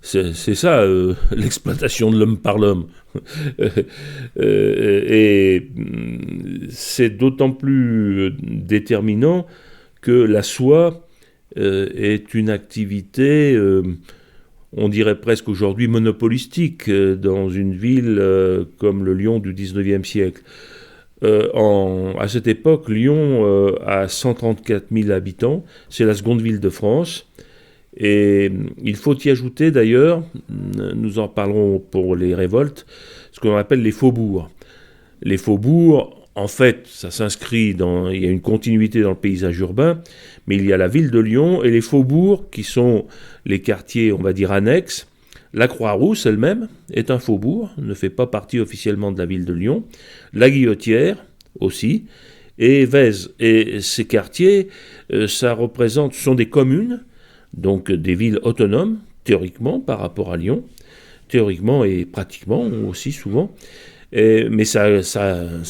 C'est ça, l'exploitation de l'homme par l'homme. Et c'est d'autant plus déterminant que la soie est une activité, on dirait presque aujourd'hui monopolistique, dans une ville comme le Lyon du 19e siècle. À cette époque, Lyon a 134 000 habitants, c'est la seconde ville de France, et il faut y ajouter d'ailleurs, nous en parlerons pour les révoltes, ce qu'on appelle les faubourgs. Les faubourgs, en fait, ça s'inscrit il y a une continuité dans le paysage urbain, mais il y a la ville de Lyon et les faubourgs qui sont les quartiers, on va dire, annexes. La Croix-Rousse elle-même est un faubourg, ne fait pas partie officiellement de la ville de Lyon. La Guillotière aussi, et Vèze. Et ces quartiers, ce sont des communes, donc des villes autonomes, théoriquement, par rapport à Lyon, théoriquement et pratiquement aussi souvent. Mais ça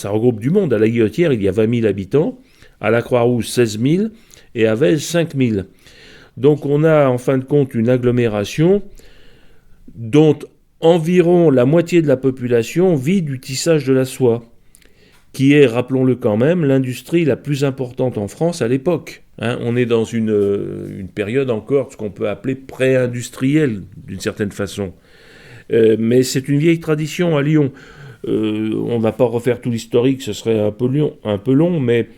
regroupe du monde. À la Guillotière, il y a 20 000 habitants, à la Croix-Rousse, 16 000, et à Vèze, 5 000. Donc on a en fin de compte une agglomération dont environ la moitié de la population vit du tissage de la soie, qui est, rappelons-le quand même, l'industrie la plus importante en France à l'époque. On est dans une période encore, ce qu'on peut appeler pré-industrielle, d'une certaine façon. Mais c'est une vieille tradition à Lyon. On ne va pas refaire tout l'historique, ce serait un peu long, mais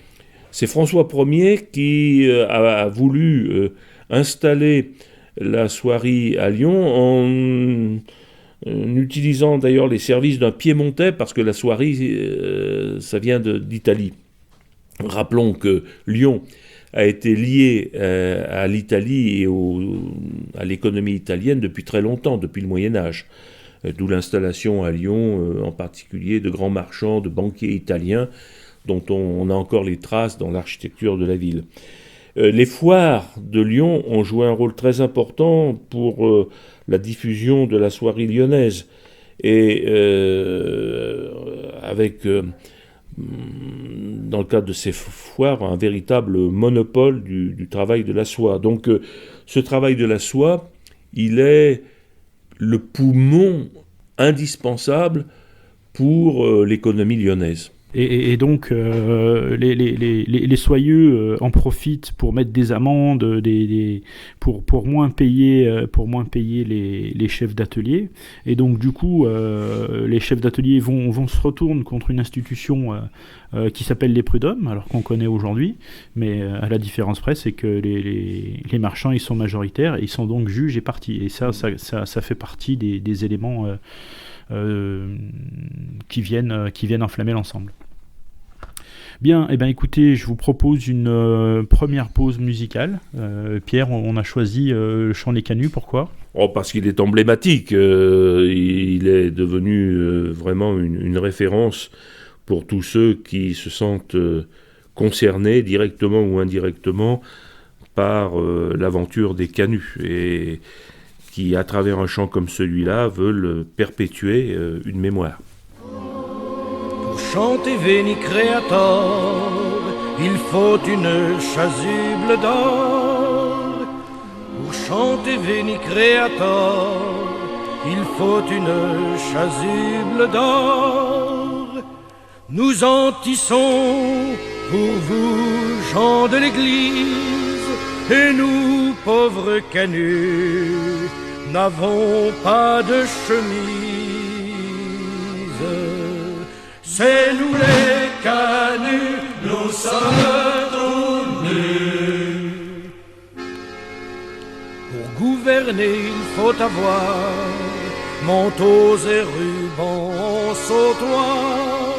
c'est François Ier qui a voulu installer la soierie à Lyon en utilisant d'ailleurs les services d'un Piémontais, parce que la soierie, ça vient d'Italie. Rappelons que Lyon a été lié à l'Italie et à l'économie italienne depuis très longtemps, depuis le Moyen-Âge. D'où l'installation à Lyon, en particulier de grands marchands, de banquiers italiens, dont on a encore les traces dans l'architecture de la ville. Les foires de Lyon ont joué un rôle très important pour la diffusion de la soierie lyonnaise. Et avec dans le cadre de ces foires, un véritable monopole du travail de la soie. Donc ce travail de la soie, il est le poumon indispensable pour l'économie lyonnaise. Et donc, les soyeux en profitent pour mettre des amendes, pour moins payer les chefs d'atelier. Et donc, du coup, les chefs d'atelier vont se retourner contre une institution qui s'appelle les prud'hommes, alors qu'on connaît aujourd'hui. Mais à la différence près, c'est que les marchands, ils sont majoritaires, et ils sont donc juges et partis. Et ça fait partie des éléments qui viennent enflammer l'ensemble. Bien, écoutez, je vous propose une première pause musicale. Pierre, on a choisi le chant des canuts, pourquoi ? Parce qu'il est emblématique, il est devenu vraiment une référence pour tous ceux qui se sentent concernés, directement ou indirectement, par l'aventure des canuts, et qui, à travers un chant comme celui-là, veulent perpétuer une mémoire. Pour chanter Veni Creator, il faut une chasuble d'or. Pour chanter Veni Creator, il faut une chasuble d'or. Nous en tissons pour vous, gens de l'église, et nous, pauvres canuts, n'avons pas de chemise. C'est nous les canuts, nous sommes tout nus. Pour gouverner, il faut avoir manteaux et rubans en sautoir.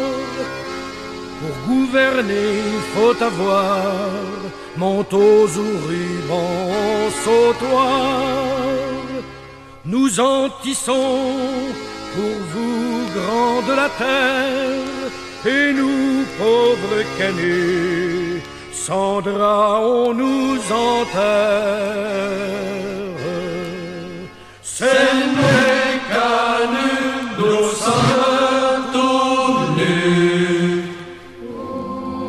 Pour gouverner, il faut avoir manteaux ou rubans en sautoir. Nous en tissons pour vous, grands de la terre, et nous, pauvres canuts, sans drap on nous enterre. C'est nous les canuts, nous sommes tous nus.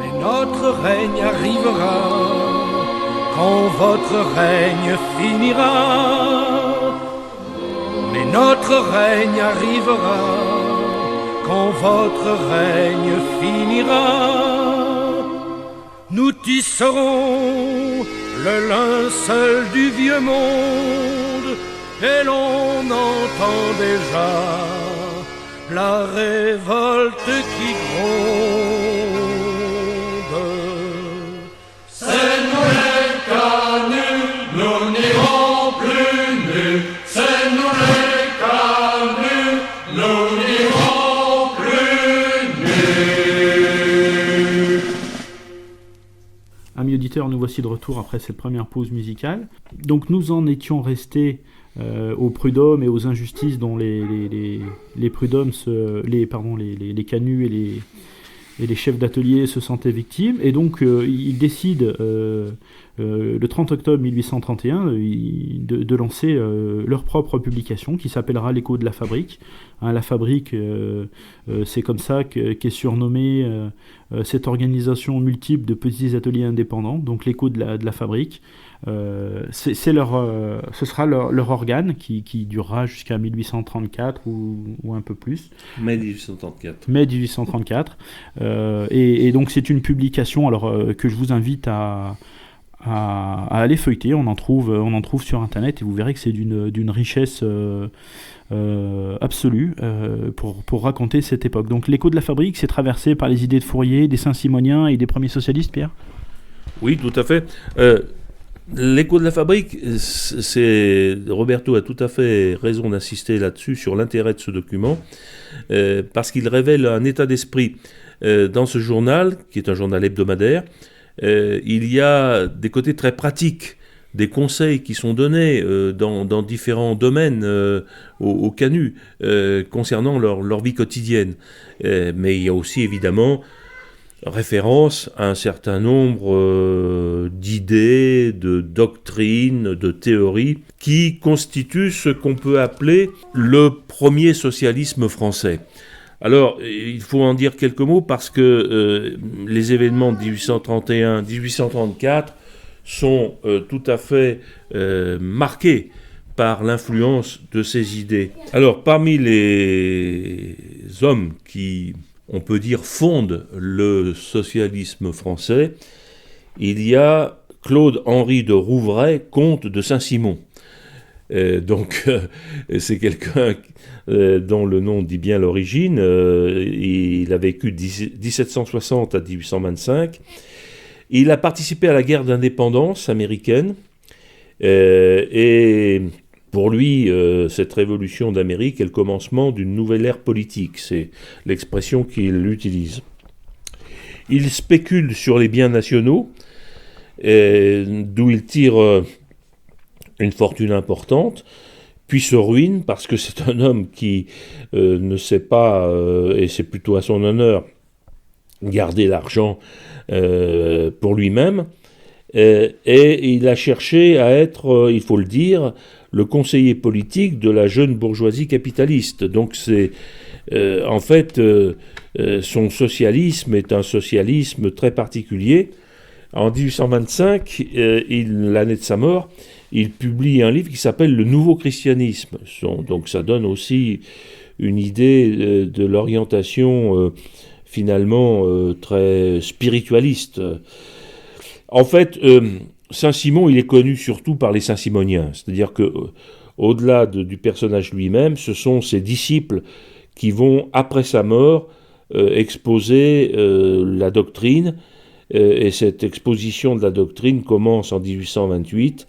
Mais notre règne arrivera quand votre règne finira. Mais notre règne arrivera quand votre règne finira. Nous tisserons le linceul du vieux monde, et l'on entend déjà la révolte qui gronde. C'est nous les canuts, nous n'irons plus nus. C'est nous les canuts, nous n'irons plus nus. Amis auditeurs, nous voici de retour après cette première pause musicale. Donc nous en étions restés aux prud'hommes et aux injustices dont les prud'hommes, les canuts et les chefs d'atelier se sentaient victimes. Et donc ils décident le 30 octobre 1831 de lancer leur propre publication qui s'appellera l'Écho de la Fabrique. La Fabrique, c'est comme ça qu'est surnommée cette organisation multiple de petits ateliers indépendants, donc l'Écho de la Fabrique. Ce sera leur organe qui durera jusqu'à 1834 ou un peu plus. Mai 1834. Mai 1834. Et donc c'est une publication que je vous invite à aller feuilleter. On en trouve sur internet, et vous verrez que c'est d'une richesse absolue pour raconter cette époque. Donc l'Écho de la Fabrique, c'est traversé par les idées de Fourier, des Saint-Simoniens et des premiers socialistes, Pierre ? Oui, tout à fait. L'Écho de la Fabrique, Roberto a tout à fait raison d'insister là-dessus, sur l'intérêt de ce document, parce qu'il révèle un état d'esprit. Dans ce journal, qui est un journal hebdomadaire, il y a des côtés très pratiques, des conseils qui sont donnés dans différents domaines aux canuts concernant leur vie quotidienne. Mais il y a aussi évidemment référence à un certain nombre d'idées, de doctrines, de théories qui constituent ce qu'on peut appeler le premier socialisme français. Alors, il faut en dire quelques mots parce que les événements de 1831-1834 sont tout à fait marqués par l'influence de ces idées. Alors, parmi les hommes qui, on peut dire, fondent le socialisme français, il y a Claude-Henri de Rouvray, comte de Saint-Simon. C'est quelqu'un dont le nom dit bien l'origine. Il a vécu 1760 à 1825. Il a participé à la guerre d'indépendance américaine. Et pour lui, cette révolution d'Amérique est le commencement d'une nouvelle ère politique. C'est l'expression qu'il utilise. Il spécule sur les biens nationaux, d'où il tire une fortune importante, puis se ruine parce que c'est un homme qui ne sait pas, et c'est plutôt à son honneur, garder l'argent pour lui-même, et il a cherché à être, il faut le dire, le conseiller politique de la jeune bourgeoisie capitaliste. Donc c'est, en fait, son socialisme est un socialisme très particulier. En 1825, l'année de sa mort, il publie un livre qui s'appelle « Le Nouveau Christianisme ». Donc ça donne aussi une idée de l'orientation finalement très spiritualiste. En fait, Saint-Simon, il est connu surtout par les Saint-Simoniens. C'est-à-dire que au-delà du personnage lui-même, ce sont ses disciples qui vont, après sa mort, exposer la doctrine. Et cette exposition de la doctrine commence en 1828.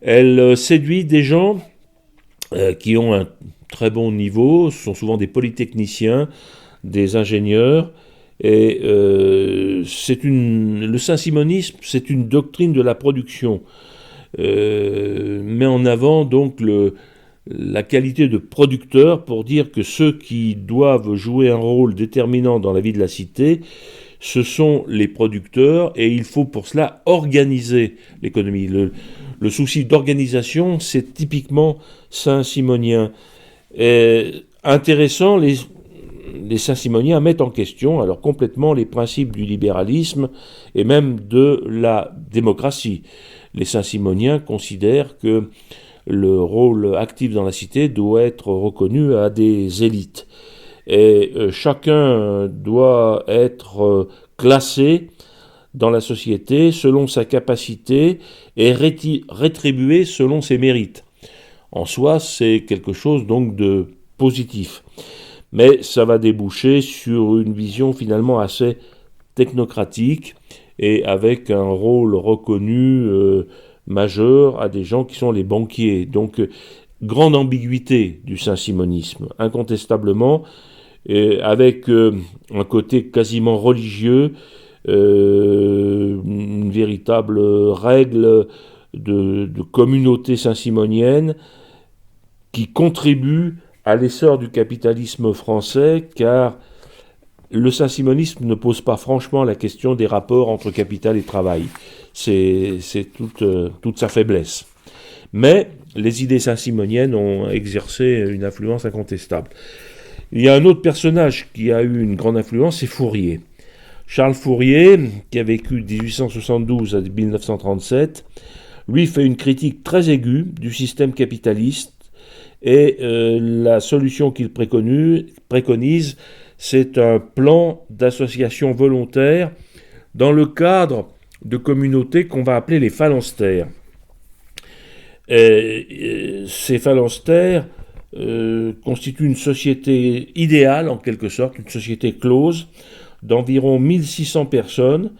Elle séduit des gens qui ont un très bon niveau, ce sont souvent des polytechniciens, des ingénieurs, et le saint-simonisme, c'est une doctrine de la production, met en avant donc la qualité de producteur pour dire que ceux qui doivent jouer un rôle déterminant dans la vie de la cité, ce sont les producteurs, et il faut pour cela organiser l'économie. Le souci d'organisation, c'est typiquement saint-simonien. Intéressant, les saint-simoniens mettent en question alors complètement les principes du libéralisme et même de la démocratie. Les saint-simoniens considèrent que le rôle actif dans la cité doit être reconnu à des élites. Et chacun doit être classé dans la société selon sa capacité et rétribué selon ses mérites. En soi, c'est quelque chose donc de positif. Mais ça va déboucher sur une vision finalement assez technocratique et avec un rôle reconnu majeur à des gens qui sont les banquiers. Donc, grande ambiguïté du saint-simonisme, incontestablement, avec un côté quasiment religieux, une véritable règle de communauté saint-simonienne qui contribue à l'essor du capitalisme français, car le saint-simonisme ne pose pas franchement la question des rapports entre capital et travail. C'est toute sa faiblesse. Mais les idées saint-simoniennes ont exercé une influence incontestable. Il y a un autre personnage qui a eu une grande influence, c'est Fourier. Charles Fourier, qui a vécu de 1872 à 1937, lui fait une critique très aiguë du système capitaliste, et la solution qu'il préconise, c'est un plan d'association volontaire dans le cadre de communautés qu'on va appeler les phalanstères. Ces phalanstères constituent une société idéale, en quelque sorte, une société close, d'environ 1600 personnes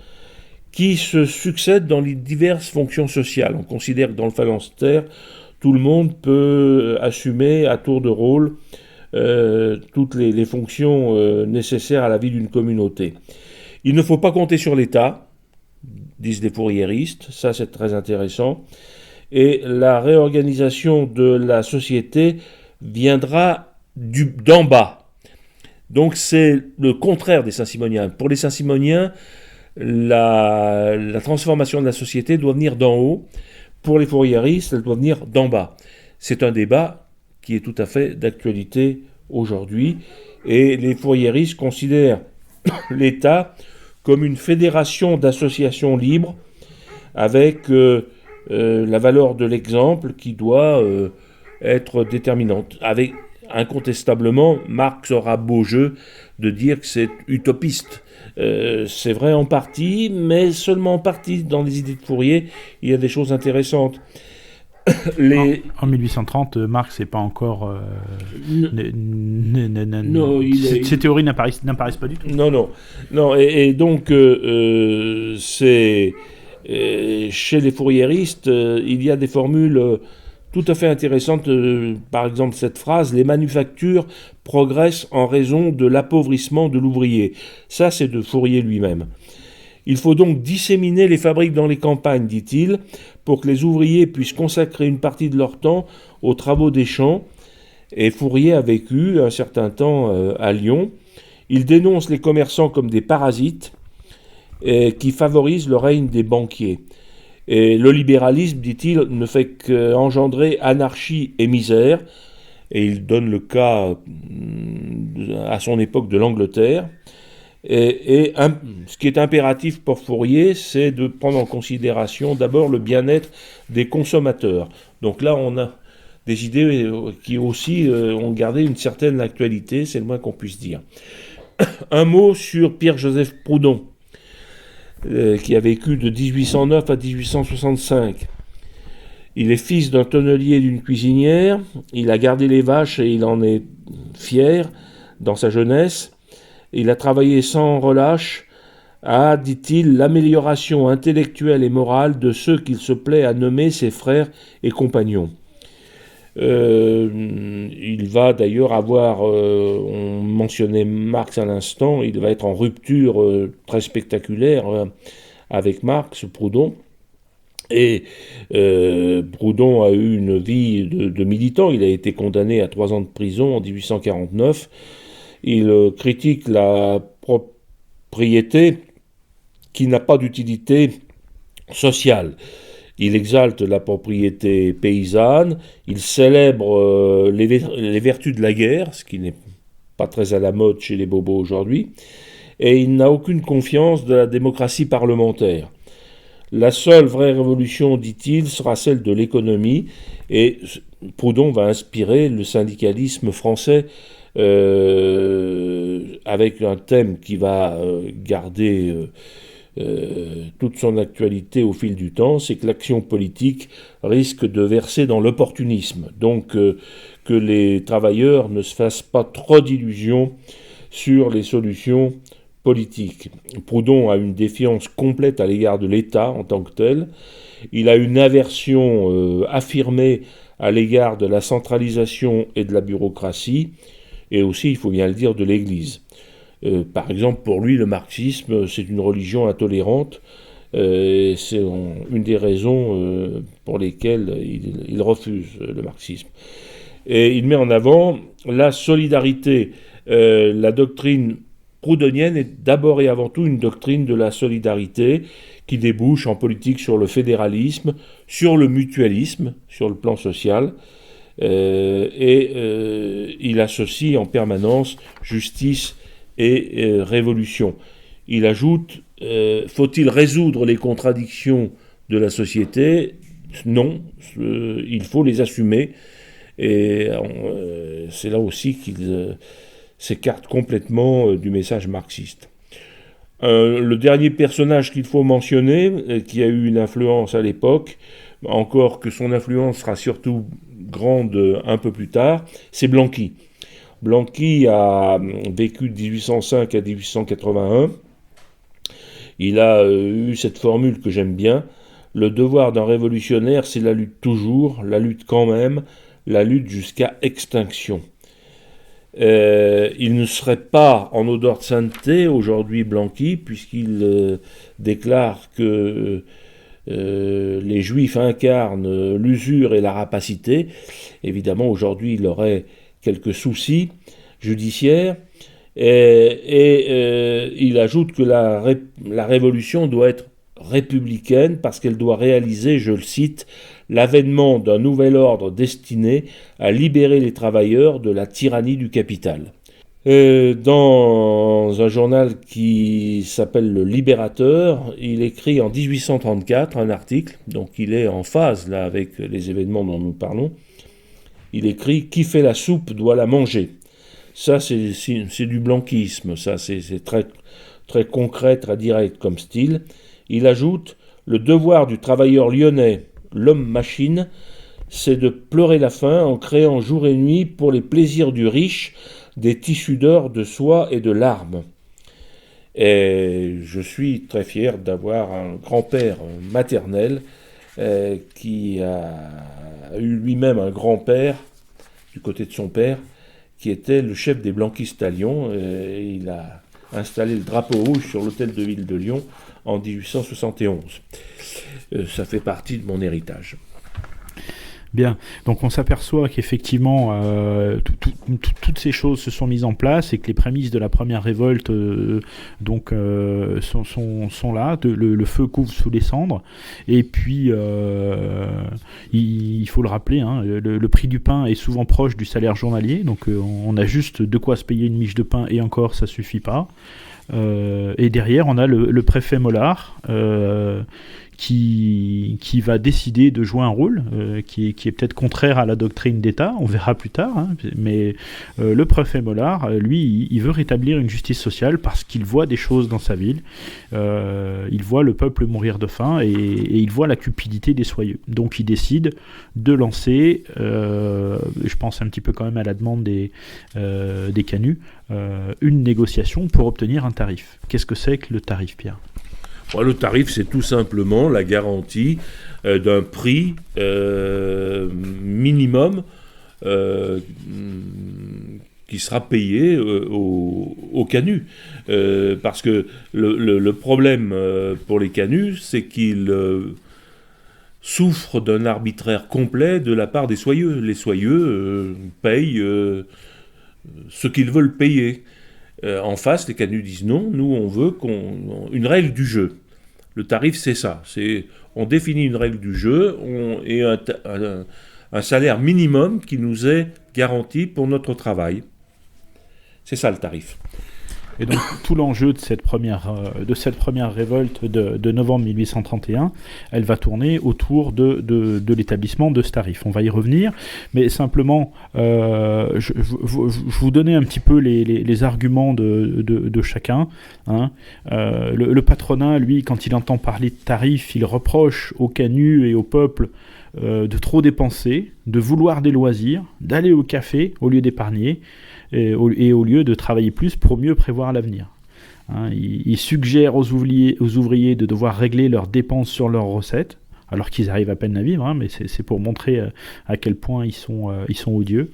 qui se succèdent dans les diverses fonctions sociales. On considère que dans le phalanstère, tout le monde peut assumer à tour de rôle toutes les fonctions nécessaires à la vie d'une communauté. Il ne faut pas compter sur l'État, disent les fourriéristes, ça c'est très intéressant, et la réorganisation de la société viendra d'en bas. Donc c'est le contraire des Saint-Simoniens. Pour les Saint-Simoniens, la transformation de la société doit venir d'en haut. Pour les fourriéristes, elle doit venir d'en bas. C'est un débat qui est tout à fait d'actualité aujourd'hui Et les fourriéristes considèrent l'État comme une fédération d'associations libres avec la valeur de l'exemple qui doit être déterminante. Avec, incontestablement, Marx aura beau jeu de dire que c'est utopiste. C'est vrai en partie, mais seulement en partie. Dans les idées de Fourier, il y a des choses intéressantes. En 1830, Marx n'est pas encore... Ces théories n'apparaissent pas du tout. Non. Et donc, c'est... chez les fourriéristes, il y a des formules tout à fait intéressantes. Par exemple, cette phrase: les manufactures progressent en raison de l'appauvrissement de l'ouvrier. Ça, c'est de Fourier lui-même. Il faut donc disséminer les fabriques dans les campagnes, dit-il, pour que les ouvriers puissent consacrer une partie de leur temps aux travaux des champs. Et Fourier a vécu un certain temps à Lyon. Il dénonce les commerçants comme des parasites qui favorisent le règne des banquiers. Et le libéralisme, dit-il, ne fait qu'engendrer anarchie et misère. Et il donne le cas à son époque de l'Angleterre. Et ce qui est impératif pour Fourier, c'est de prendre en considération d'abord le bien-être des consommateurs. Donc là, on a des idées qui aussi ont gardé une certaine actualité, c'est le moins qu'on puisse dire. Un mot sur Pierre-Joseph Proudhon, qui a vécu de 1809 à 1865. Il est fils d'un tonnelier et d'une cuisinière, il a gardé les vaches et il en est fier dans sa jeunesse. Il a travaillé sans relâche à, dit-il, l'amélioration intellectuelle et morale de ceux qu'il se plaît à nommer ses frères et compagnons. Il va d'ailleurs avoir, on mentionnait Marx à l'instant, il va être en rupture très spectaculaire avec Marx, Proudhon. Et Proudhon a eu une vie de militant, il a été condamné à 3 ans de prison en 1849. Il critique la propriété qui n'a pas d'utilité sociale. Il exalte la propriété paysanne, il célèbre les vertus de la guerre, ce qui n'est pas très à la mode chez les bobos aujourd'hui, et il n'a aucune confiance de la démocratie parlementaire. La seule vraie révolution, dit-il, sera celle de l'économie, et Proudhon va inspirer le syndicalisme français avec un thème qui va garder toute son actualité au fil du temps, c'est que l'action politique risque de verser dans l'opportunisme. Donc que les travailleurs ne se fassent pas trop d'illusions sur les solutions politiques. Proudhon a une défiance complète à l'égard de l'État en tant que tel. Il a une aversion affirmée à l'égard de la centralisation et de la bureaucratie, et aussi, il faut bien le dire, de l'Église. Par exemple, pour lui, le marxisme, c'est une religion intolérante. C'est une des raisons pour lesquelles il refuse le marxisme. Et il met en avant la solidarité. La doctrine proudhonienne est d'abord et avant tout une doctrine de la solidarité qui débouche en politique sur le fédéralisme, sur le mutualisme, sur le plan social. Il associe en permanence justice et révolution. Il ajoute, faut-il résoudre les contradictions de la société ? Non, il faut les assumer. Et c'est là aussi qu'il s'écarte complètement du message marxiste. Le dernier personnage qu'il faut mentionner, qui a eu une influence à l'époque, encore que son influence sera surtout grande un peu plus tard, c'est Blanqui. Blanqui a vécu de 1805 à 1881. Il a eu cette formule que j'aime bien: le devoir d'un révolutionnaire, c'est la lutte toujours, la lutte quand même, la lutte jusqu'à extinction. Il ne serait pas en odeur de sainteté aujourd'hui, Blanqui, puisqu'il déclare que les Juifs incarnent l'usure et la rapacité. Évidemment, aujourd'hui, il aurait quelques soucis judiciaires. Et il ajoute que la révolution doit être républicaine parce qu'elle doit réaliser, je le cite, l'avènement d'un nouvel ordre destiné à libérer les travailleurs de la tyrannie du capital. Dans un journal qui s'appelle Le Libérateur, il écrit en 1834 un article, donc il est en phase là avec les événements dont nous parlons. Il écrit « Qui fait la soupe doit la manger ». Ça, c'est du blanquisme, ça, c'est très, très concret, très direct comme style. Il ajoute « Le devoir du travailleur lyonnais, l'homme-machine, c'est de pleurer la faim en créant jour et nuit pour les plaisirs du riche des tissus d'or, de soie et de larmes. » Et je suis très fier d'avoir un grand-père maternel qui a eu lui-même un grand-père, du côté de son père, qui était le chef des blanquistes à Lyon. Il a installé le drapeau rouge sur l'hôtel de ville de Lyon en 1871. Ça fait partie de mon héritage. Bien, donc on s'aperçoit qu'effectivement toutes ces choses se sont mises en place et que les prémices de la première révolte sont là, le feu couvre sous les cendres, et puis il faut le rappeler, hein, le prix du pain est souvent proche du salaire journalier, donc on a juste de quoi se payer une miche de pain, et encore ça suffit pas. Et derrière on a le préfet Mollard qui va décider de jouer un rôle qui est peut-être contraire à la doctrine d'État, on verra plus tard, hein, mais le préfet Mollard, lui, il veut rétablir une justice sociale parce qu'il voit des choses dans sa ville, il voit le peuple mourir de faim et il voit la cupidité des soyeux. Donc il décide de lancer, je pense un petit peu quand même à la demande des canuts, une négociation pour obtenir un tarif. Qu'est-ce que c'est que le tarif, Pierre ? Le tarif, c'est tout simplement la garantie d'un prix minimum qui sera payé aux canuts. Parce que le problème pour les canuts, c'est qu'ils souffrent d'un arbitraire complet de la part des soyeux. Les soyeux payent ce qu'ils veulent payer. En face, les canuts disent non, nous on veut une règle du jeu. Le tarif, c'est ça. On définit une règle du jeu et un salaire minimum qui nous est garanti pour notre travail. C'est ça le tarif. Et donc tout l'enjeu de cette première révolte de novembre 1831, elle va tourner autour de l'établissement de ce tarif. On va y revenir, mais simplement, je vous donnais un petit peu les arguments de chacun. Hein. Le patronat, lui, quand il entend parler de tarif, il reproche aux canuts et au peuple de trop dépenser, de vouloir des loisirs, d'aller au café au lieu d'épargner, et au lieu de travailler plus pour mieux prévoir l'avenir. Hein, il suggère aux ouvriers de devoir régler leurs dépenses sur leurs recettes, alors qu'ils arrivent à peine à vivre, hein, mais c'est pour montrer à quel point ils sont odieux.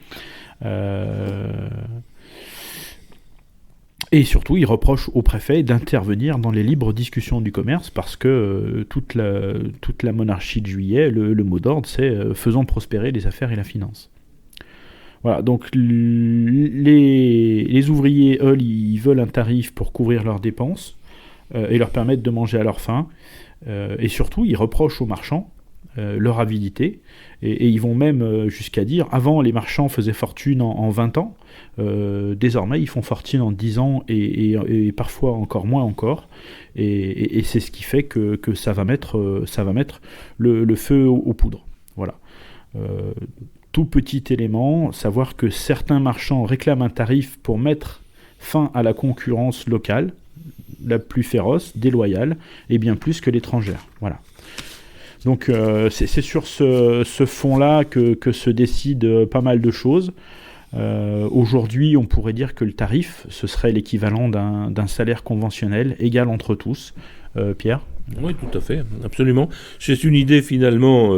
Et surtout, il reproche au préfet d'intervenir dans les libres discussions du commerce, parce que toute la monarchie de Juillet, le mot d'ordre, c'est faisons prospérer les affaires et la finance. Voilà, donc les ouvriers, eux, ils veulent un tarif pour couvrir leurs dépenses et leur permettre de manger à leur faim. Et surtout, ils reprochent aux marchands leur avidité. Et ils vont même jusqu'à dire, avant, les marchands faisaient fortune en 20 ans. Désormais, ils font fortune en 10 ans et parfois encore moins encore. Et c'est ce qui fait que ça va mettre le feu aux poudres. Voilà. Tout petit élément, savoir que certains marchands réclament un tarif pour mettre fin à la concurrence locale, la plus féroce, déloyale, et bien plus que l'étrangère. Voilà. Donc c'est sur ce fond-là que se décident pas mal de choses. Aujourd'hui, on pourrait dire que le tarif, ce serait l'équivalent d'un salaire conventionnel, égal entre tous. Pierre ? Oui, tout à fait, absolument. C'est une idée finalement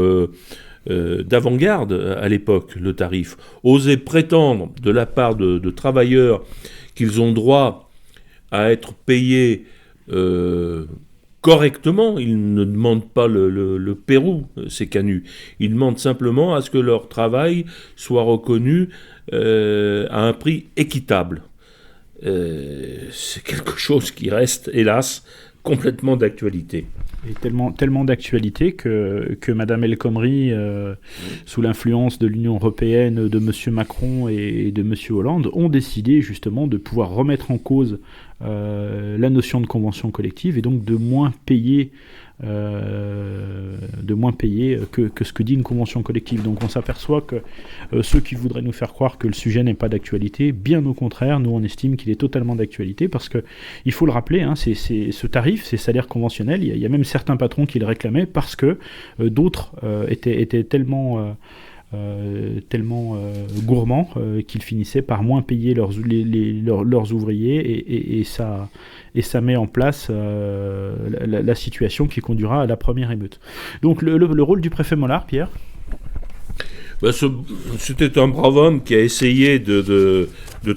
d'avant-garde à l'époque, le tarif. Oser prétendre de la part de travailleurs qu'ils ont droit à être payés correctement. Ils ne demandent pas le Pérou, ces canuts. Ils demandent simplement à ce que leur travail soit reconnu à un prix équitable. C'est quelque chose qui reste, hélas, complètement d'actualité. Et tellement d'actualité que Madame El Khomri, sous l'influence de l'Union européenne, de M. Macron et de M. Hollande, ont décidé justement de pouvoir remettre en cause la notion de convention collective et donc de moins payer que ce que dit une convention collective. Donc on s'aperçoit que ceux qui voudraient nous faire croire que le sujet n'est pas d'actualité, bien au contraire, nous on estime qu'il est totalement d'actualité parce que, il faut le rappeler, c'est ce tarif, ces salaires conventionnels, il y a même certains patrons qui le réclamaient parce que d'autres étaient tellement gourmands qu'ils finissaient par moins payer leurs ouvriers et ça met en place la situation qui conduira à la première émeute. Donc le rôle du préfet Mollard, Pierre ? C'était un brave homme qui a essayé de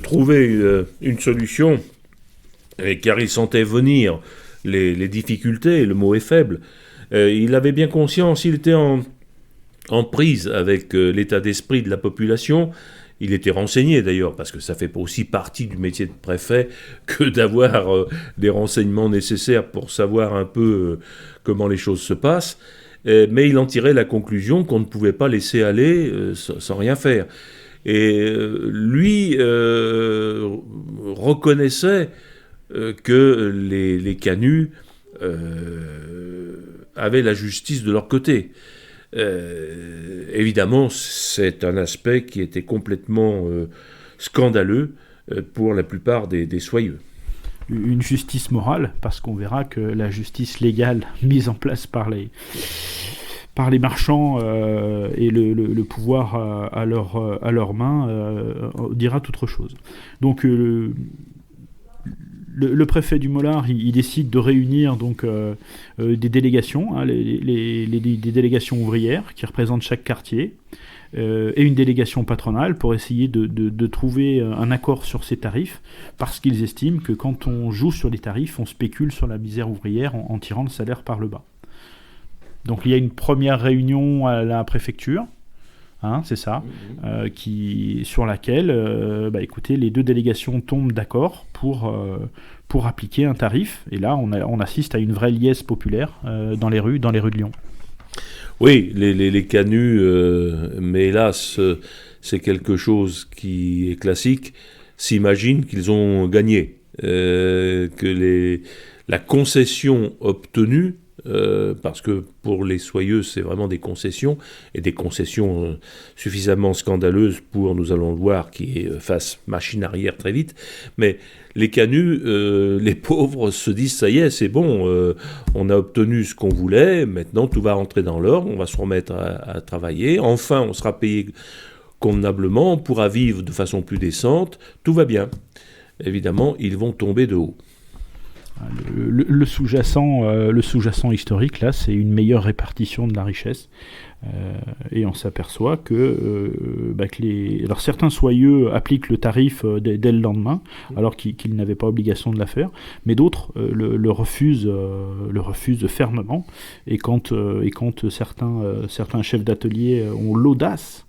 trouver une solution, car il sentait venir les difficultés, le mot est faible. Il avait bien conscience, il était en prise avec l'état d'esprit de la population. Il était renseigné d'ailleurs, parce que ça fait aussi partie du métier de préfet que d'avoir des renseignements nécessaires pour savoir un peu comment les choses se passent. Mais il en tirait la conclusion qu'on ne pouvait pas laisser aller sans rien faire. Et lui reconnaissait que les canuts avaient la justice de leur côté. Évidemment, c'est un aspect qui était complètement scandaleux pour la plupart des soyeux. Une justice morale, parce qu'on verra que la justice légale mise en place par les marchands et le pouvoir à leurs mains dira toute autre chose. Donc le préfet du Mollard, il décide de réunir donc des délégations, des délégations ouvrières qui représentent chaque quartier, et une délégation patronale pour essayer de trouver un accord sur ces tarifs, parce qu'ils estiment que quand on joue sur les tarifs, on spécule sur la misère ouvrière en tirant le salaire par le bas. Donc il y a une première réunion à la préfecture, c'est ça, sur laquelle écoutez, les deux délégations tombent d'accord pour appliquer un tarif, et là on assiste à une vraie liesse populaire dans les rues de Lyon. Oui, les canuts, mais hélas, c'est quelque chose qui est classique, s'imaginent qu'ils ont gagné, que la concession obtenue, parce que pour les soyeux, c'est vraiment des concessions, et des concessions suffisamment scandaleuses pour, nous allons le voir, qui fassent machine arrière très vite, mais les canuts, les pauvres se disent, ça y est, c'est bon, on a obtenu ce qu'on voulait, maintenant tout va rentrer dans l'ordre, on va se remettre à travailler, enfin on sera payé convenablement, on pourra vivre de façon plus décente, tout va bien. Évidemment, ils vont tomber de haut. Le sous-jacent historique, là, c'est une meilleure répartition de la richesse. Et on s'aperçoit que alors certains soyeux appliquent le tarif dès le lendemain, alors qu'ils n'avaient pas obligation de la faire, mais d'autres le refusent fermement. Et quand certains chefs d'atelier ont l'audace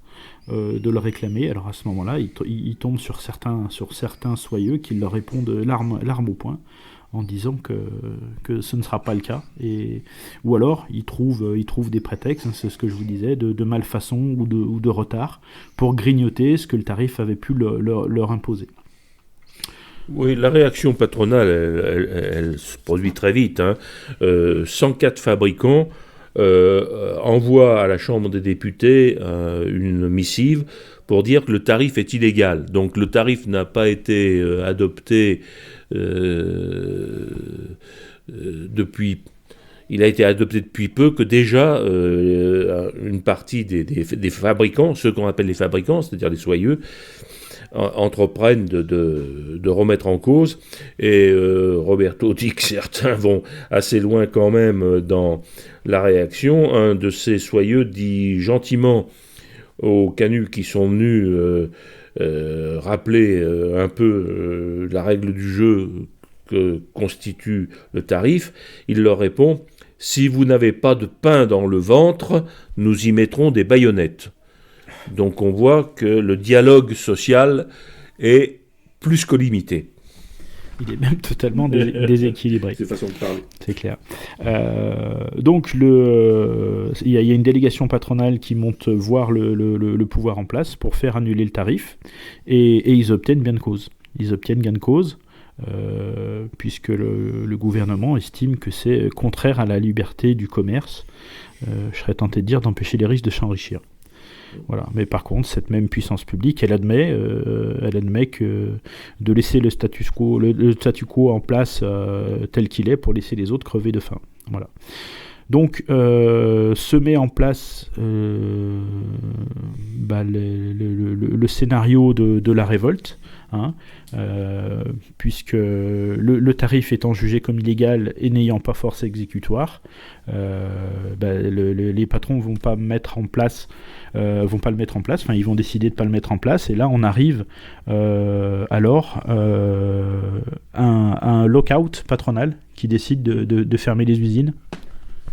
de le réclamer, alors à ce moment-là, ils tombent sur certains soyeux qui leur répondent l'arme au poing, en disant que ce ne sera pas le cas, ou alors ils trouvent des prétextes, c'est ce que je vous disais, de malfaçon ou de retard, pour grignoter ce que le tarif avait pu leur imposer. Oui, la réaction patronale, elle se produit très vite. 104 fabricants envoient à la Chambre des députés une missive pour dire que le tarif est illégal. Donc le tarif n'a pas été adopté depuis... Il a été adopté depuis peu, que déjà une partie des fabricants, ceux qu'on appelle les fabricants, c'est-à-dire les soyeux, entreprennent de remettre en cause. Et Roberto dit que certains vont assez loin quand même dans la réaction. Un de ces soyeux dit gentiment aux canuts qui sont venus rappeler un peu la règle du jeu que constitue le tarif, il leur répond: si vous n'avez pas de pain dans le ventre, nous y mettrons des baïonnettes. Donc on voit que le dialogue social est plus que limité. Il est même totalement déséquilibré. C'est façon de parler. C'est clair. Donc, il y a une délégation patronale qui monte voir le pouvoir en place pour faire annuler le tarif, et ils obtiennent gain de cause. Puisque le gouvernement estime que c'est contraire à la liberté du commerce, je serais tenté de dire, d'empêcher les riches de s'enrichir. Voilà. Mais par contre, cette même puissance publique, elle admet que de laisser le statu quo en place tel qu'il est pour laisser les autres crever de faim. Voilà. Donc, se met en place le scénario de la révolte, puisque le tarif étant jugé comme illégal et n'ayant pas force exécutoire, les patrons vont pas le mettre en place. Ils vont décider de pas le mettre en place, et là on arrive alors à un lockout patronal qui décide de fermer les usines.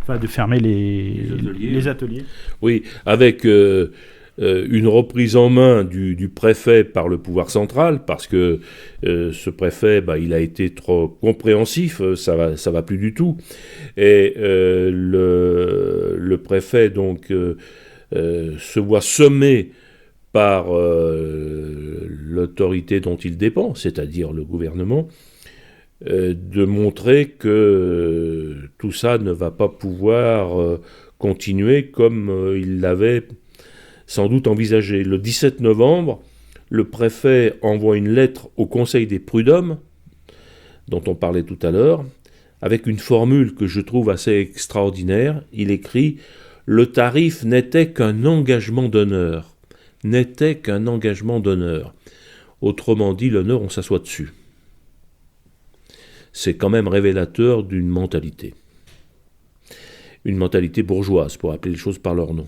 De fermer les ateliers. Oui, avec une reprise en main du préfet par le pouvoir central, parce que ce préfet, il a été trop compréhensif, ça va plus du tout. Et le préfet, donc, se voit sommé par l'autorité dont il dépend, c'est-à-dire le gouvernement, de montrer que tout ça ne va pas pouvoir continuer comme il l'avait sans doute envisagé. Le 17 novembre, le préfet envoie une lettre au Conseil des prud'hommes, dont on parlait tout à l'heure, avec une formule que je trouve assez extraordinaire. Il écrit « Le tarif n'était qu'un engagement d'honneur. » N'était qu'un engagement d'honneur. Autrement dit, l'honneur, on s'assoit dessus. C'est quand même révélateur d'une mentalité. Une mentalité bourgeoise, pour appeler les choses par leur nom.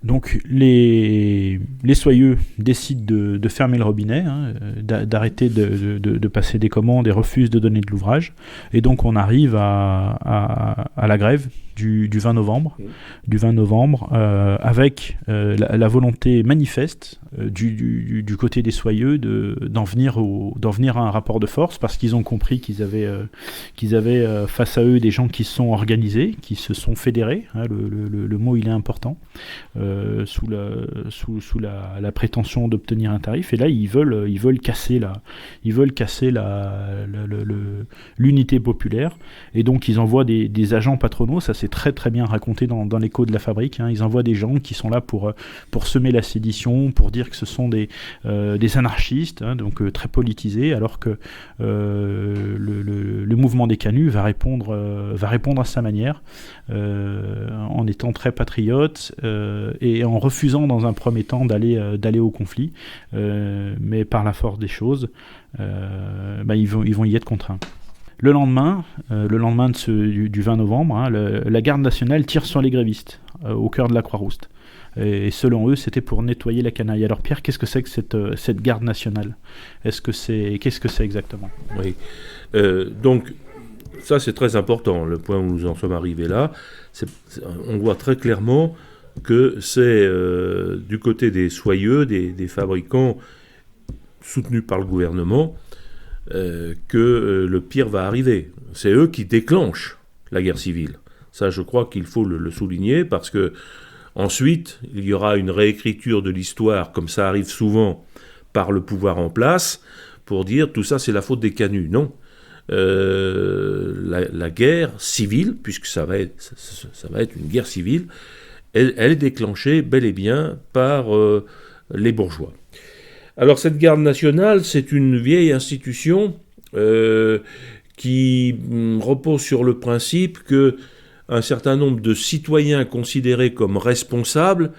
Donc les soyeux décident de fermer le robinet, d'arrêter de passer des commandes, et refusent de donner de l'ouvrage. Et donc on arrive à la grève du 20 novembre, avec la volonté manifeste du côté des soyeux d'en venir à un rapport de force, parce qu'ils ont compris qu'ils avaient face à eux des gens qui se sont organisés, qui se sont fédérés, le mot il est important, sous la prétention d'obtenir un tarif. Et là ils veulent casser l'unité populaire, et donc ils envoient des agents patronaux. Ça c'est très très bien raconté dans l'écho de la fabrique, ils envoient des gens qui sont là pour semer la sédition, pour dire que ce sont des anarchistes, donc très politisés, alors que le mouvement des canuts va répondre à sa manière, en étant très patriote, et en refusant dans un premier temps d'aller au conflit, mais par la force des choses, ils vont y être contraints. Le lendemain du 20 novembre, la garde nationale tire sur les grévistes, au cœur de la Croix-Rousse. Et selon eux, c'était pour nettoyer la canaille. Alors Pierre, qu'est-ce que c'est que cette garde nationale ? Qu'est-ce que c'est exactement ? Oui. Donc, ça c'est très important, le point où nous en sommes arrivés là. On voit très clairement que c'est du côté des soyeux, des fabricants soutenus par le gouvernement, que le pire va arriver. C'est eux qui déclenchent la guerre civile. Ça, je crois qu'il faut le souligner, parce que ensuite, il y aura une réécriture de l'histoire, comme ça arrive souvent, par le pouvoir en place, pour dire tout ça c'est la faute des canuts. Non. La guerre civile, puisque ça va être une guerre civile, elle est déclenchée bel et bien par les bourgeois. Alors cette garde nationale, c'est une vieille institution qui repose sur le principe que un certain nombre de citoyens considérés comme responsables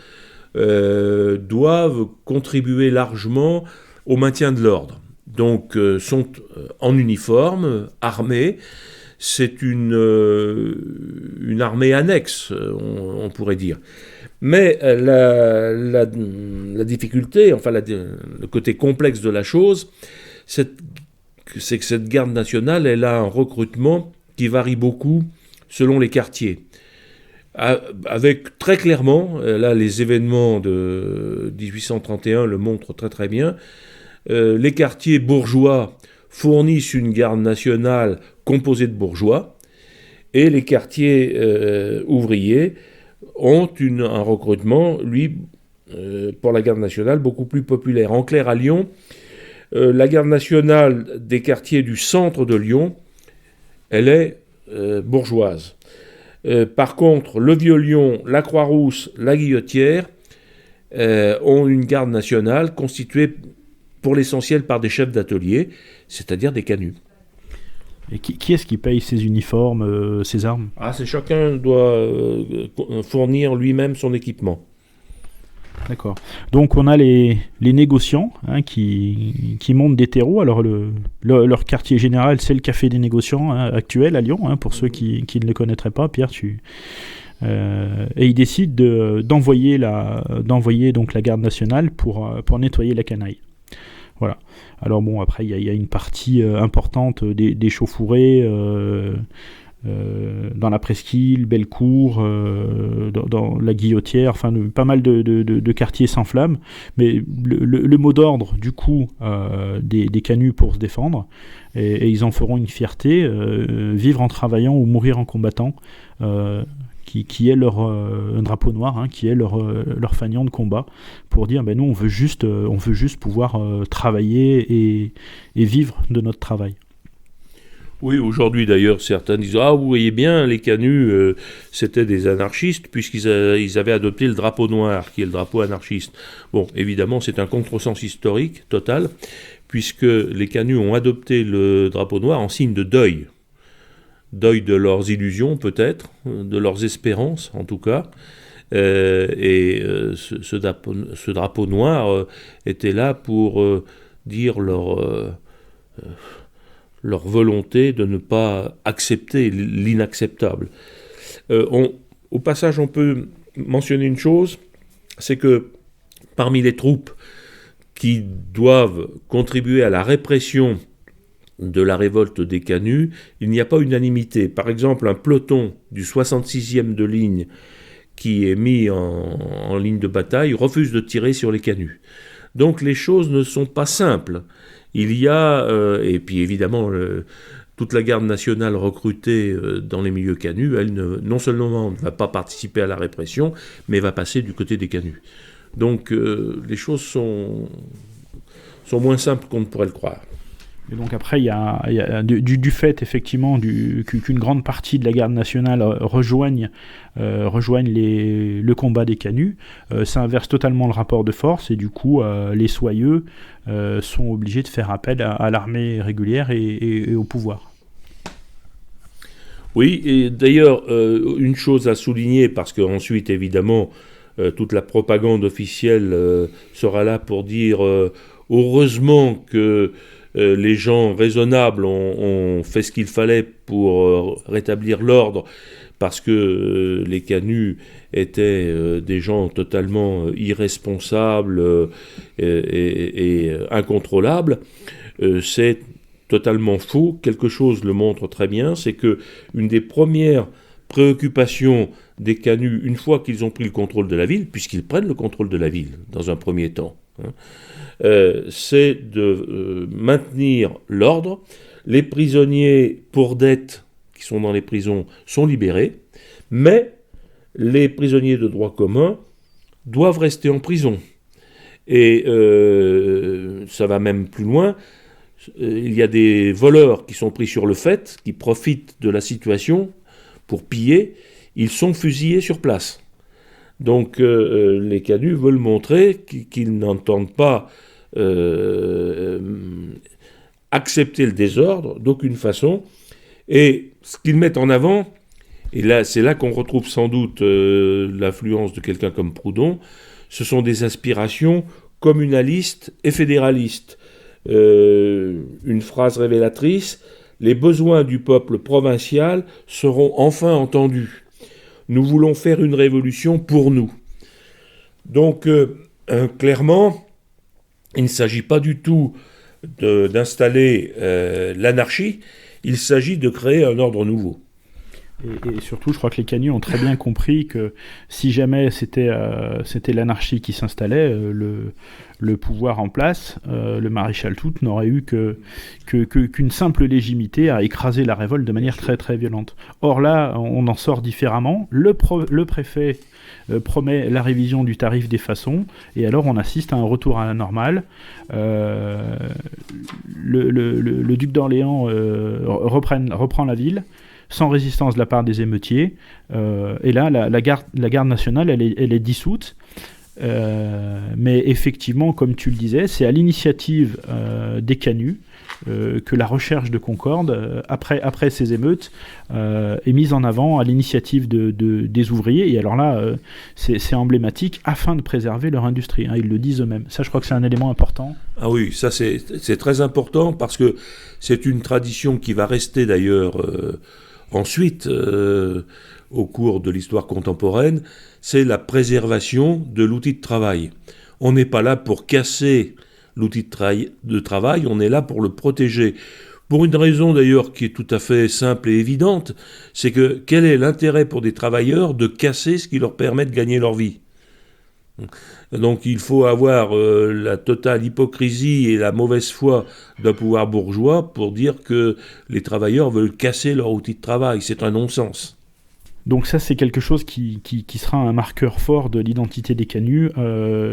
doivent contribuer largement au maintien de l'ordre. Donc sont en uniforme, armés. C'est une armée annexe, on pourrait dire. Mais la difficulté, enfin le côté complexe de la chose, c'est que cette garde nationale, elle a un recrutement qui varie beaucoup selon les quartiers. avec très clairement, là les événements de 1831 le montrent très très bien, les quartiers bourgeois fournissent une garde nationale composée de bourgeois, et les quartiers ouvriers ont un recrutement, lui, pour la garde nationale, beaucoup plus populaire. En clair, à Lyon, la garde nationale des quartiers du centre de Lyon, elle est bourgeoise. Par contre, le Vieux-Lyon, la Croix-Rousse, la Guillotière ont une garde nationale constituée pour l'essentiel par des chefs d'atelier, c'est-à-dire des canuts. Et qui est-ce qui paye ces uniformes, ces armes ? C'est chacun doit fournir lui-même son équipement. D'accord. Donc on a les négociants qui montent des terreaux. Alors leur quartier général, c'est le café des négociants actuel à Lyon, pour ceux qui ne le connaîtraient pas. Pierre, et ils décident d'envoyer donc la garde nationale pour nettoyer la canaille. Voilà. Alors bon, après il y a une partie importante des chauffourées dans la Presqu'île, Bellecour, dans la Guillotière, enfin pas mal de quartiers s'enflamment, mais le mot d'ordre du coup des canuts pour se défendre, et ils en feront une fierté, vivre en travaillant ou mourir en combattant, qui est leur drapeau noir, qui est leur fanion de combat, pour dire nous on veut juste pouvoir travailler et vivre de notre travail. Oui, aujourd'hui d'ailleurs, certains disent « Ah, vous voyez bien, les canuts, c'était des anarchistes, puisqu'ils avaient adopté le drapeau noir, qui est le drapeau anarchiste. » Bon, évidemment, c'est un contresens historique total, puisque les canuts ont adopté le drapeau noir en signe de deuil. Deuil de leurs illusions, peut-être, de leurs espérances, en tout cas. Ce drapeau noir était là pour dire leur volonté de ne pas accepter l'inacceptable. Au passage, on peut mentionner une chose, c'est que parmi les troupes qui doivent contribuer à la répression de la révolte des canuts, il n'y a pas unanimité. Par exemple, un peloton du 66e de ligne qui est mis en ligne de bataille refuse de tirer sur les canuts. Donc les choses ne sont pas simples. Il y a, et puis évidemment, toute la garde nationale recrutée dans les milieux canuts, elle non seulement ne va pas participer à la répression, mais va passer du côté des canuts. Donc les choses sont moins simples qu'on ne pourrait le croire. Et donc après, il y a du fait effectivement qu'une grande partie de la garde nationale rejoignent le combat des canuts, ça inverse totalement le rapport de force, et du coup les soyeux sont obligés de faire appel à l'armée régulière et au pouvoir. Oui, et d'ailleurs, une chose à souligner, parce qu'ensuite évidemment toute la propagande officielle sera là pour dire heureusement que les gens raisonnables ont fait ce qu'il fallait pour rétablir l'ordre, parce que les canuts étaient des gens totalement irresponsables et incontrôlables. C'est totalement faux. Quelque chose le montre très bien, c'est que une des premières préoccupations des canuts, une fois qu'ils ont pris le contrôle de la ville, puisqu'ils prennent le contrôle de la ville dans un premier temps, c'est de maintenir l'ordre. Les prisonniers pour dette qui sont dans les prisons sont libérés, mais les prisonniers de droit commun doivent rester en prison. Et ça va même plus loin. Il y a des voleurs qui sont pris sur le fait, qui profitent de la situation pour piller. Ils sont fusillés sur place. Donc les canuts veulent montrer qu'ils n'entendent pas accepter le désordre d'aucune façon, et ce qu'ils mettent en avant, et là c'est là qu'on retrouve sans doute l'influence de quelqu'un comme Proudhon, ce sont des aspirations communalistes et fédéralistes. Une phrase révélatrice: les besoins du peuple provincial seront enfin entendus. Nous voulons faire une révolution pour nous. Donc clairement, il ne s'agit pas du tout d'installer l'anarchie, il s'agit de créer un ordre nouveau. Et surtout, je crois que les canuts ont très bien compris que si jamais c'était l'anarchie qui s'installait, le pouvoir en place, le maréchal Soult n'aurait eu qu'une simple légitimité à écraser la révolte de manière très très violente. Or là, on en sort différemment. Le préfet promet la révision du tarif des façons, et alors on assiste à un retour à la normale. Le duc d'Orléans reprend la ville, sans résistance de la part des émeutiers. Et là, la garde nationale, elle est dissoute. Mais effectivement, comme tu le disais, c'est à l'initiative des canuts que la recherche de concorde, après ces émeutes, est mise en avant à l'initiative des ouvriers. Et alors là, c'est emblématique, afin de préserver leur industrie. Ils le disent eux-mêmes. Ça, je crois que c'est un élément important. Ah oui, ça c'est très important, parce que c'est une tradition qui va rester d'ailleurs ensuite au cours de l'histoire contemporaine. C'est la préservation de l'outil de travail. On n'est pas là pour casser l'outil de travail, on est là pour le protéger. Pour une raison d'ailleurs qui est tout à fait simple et évidente, c'est que quel est l'intérêt pour des travailleurs de casser ce qui leur permet de gagner leur vie ? Donc il faut avoir la totale hypocrisie et la mauvaise foi d'un pouvoir bourgeois pour dire que les travailleurs veulent casser leur outil de travail. C'est un non-sens. Donc ça, c'est quelque chose qui sera un marqueur fort de l'identité des canuts,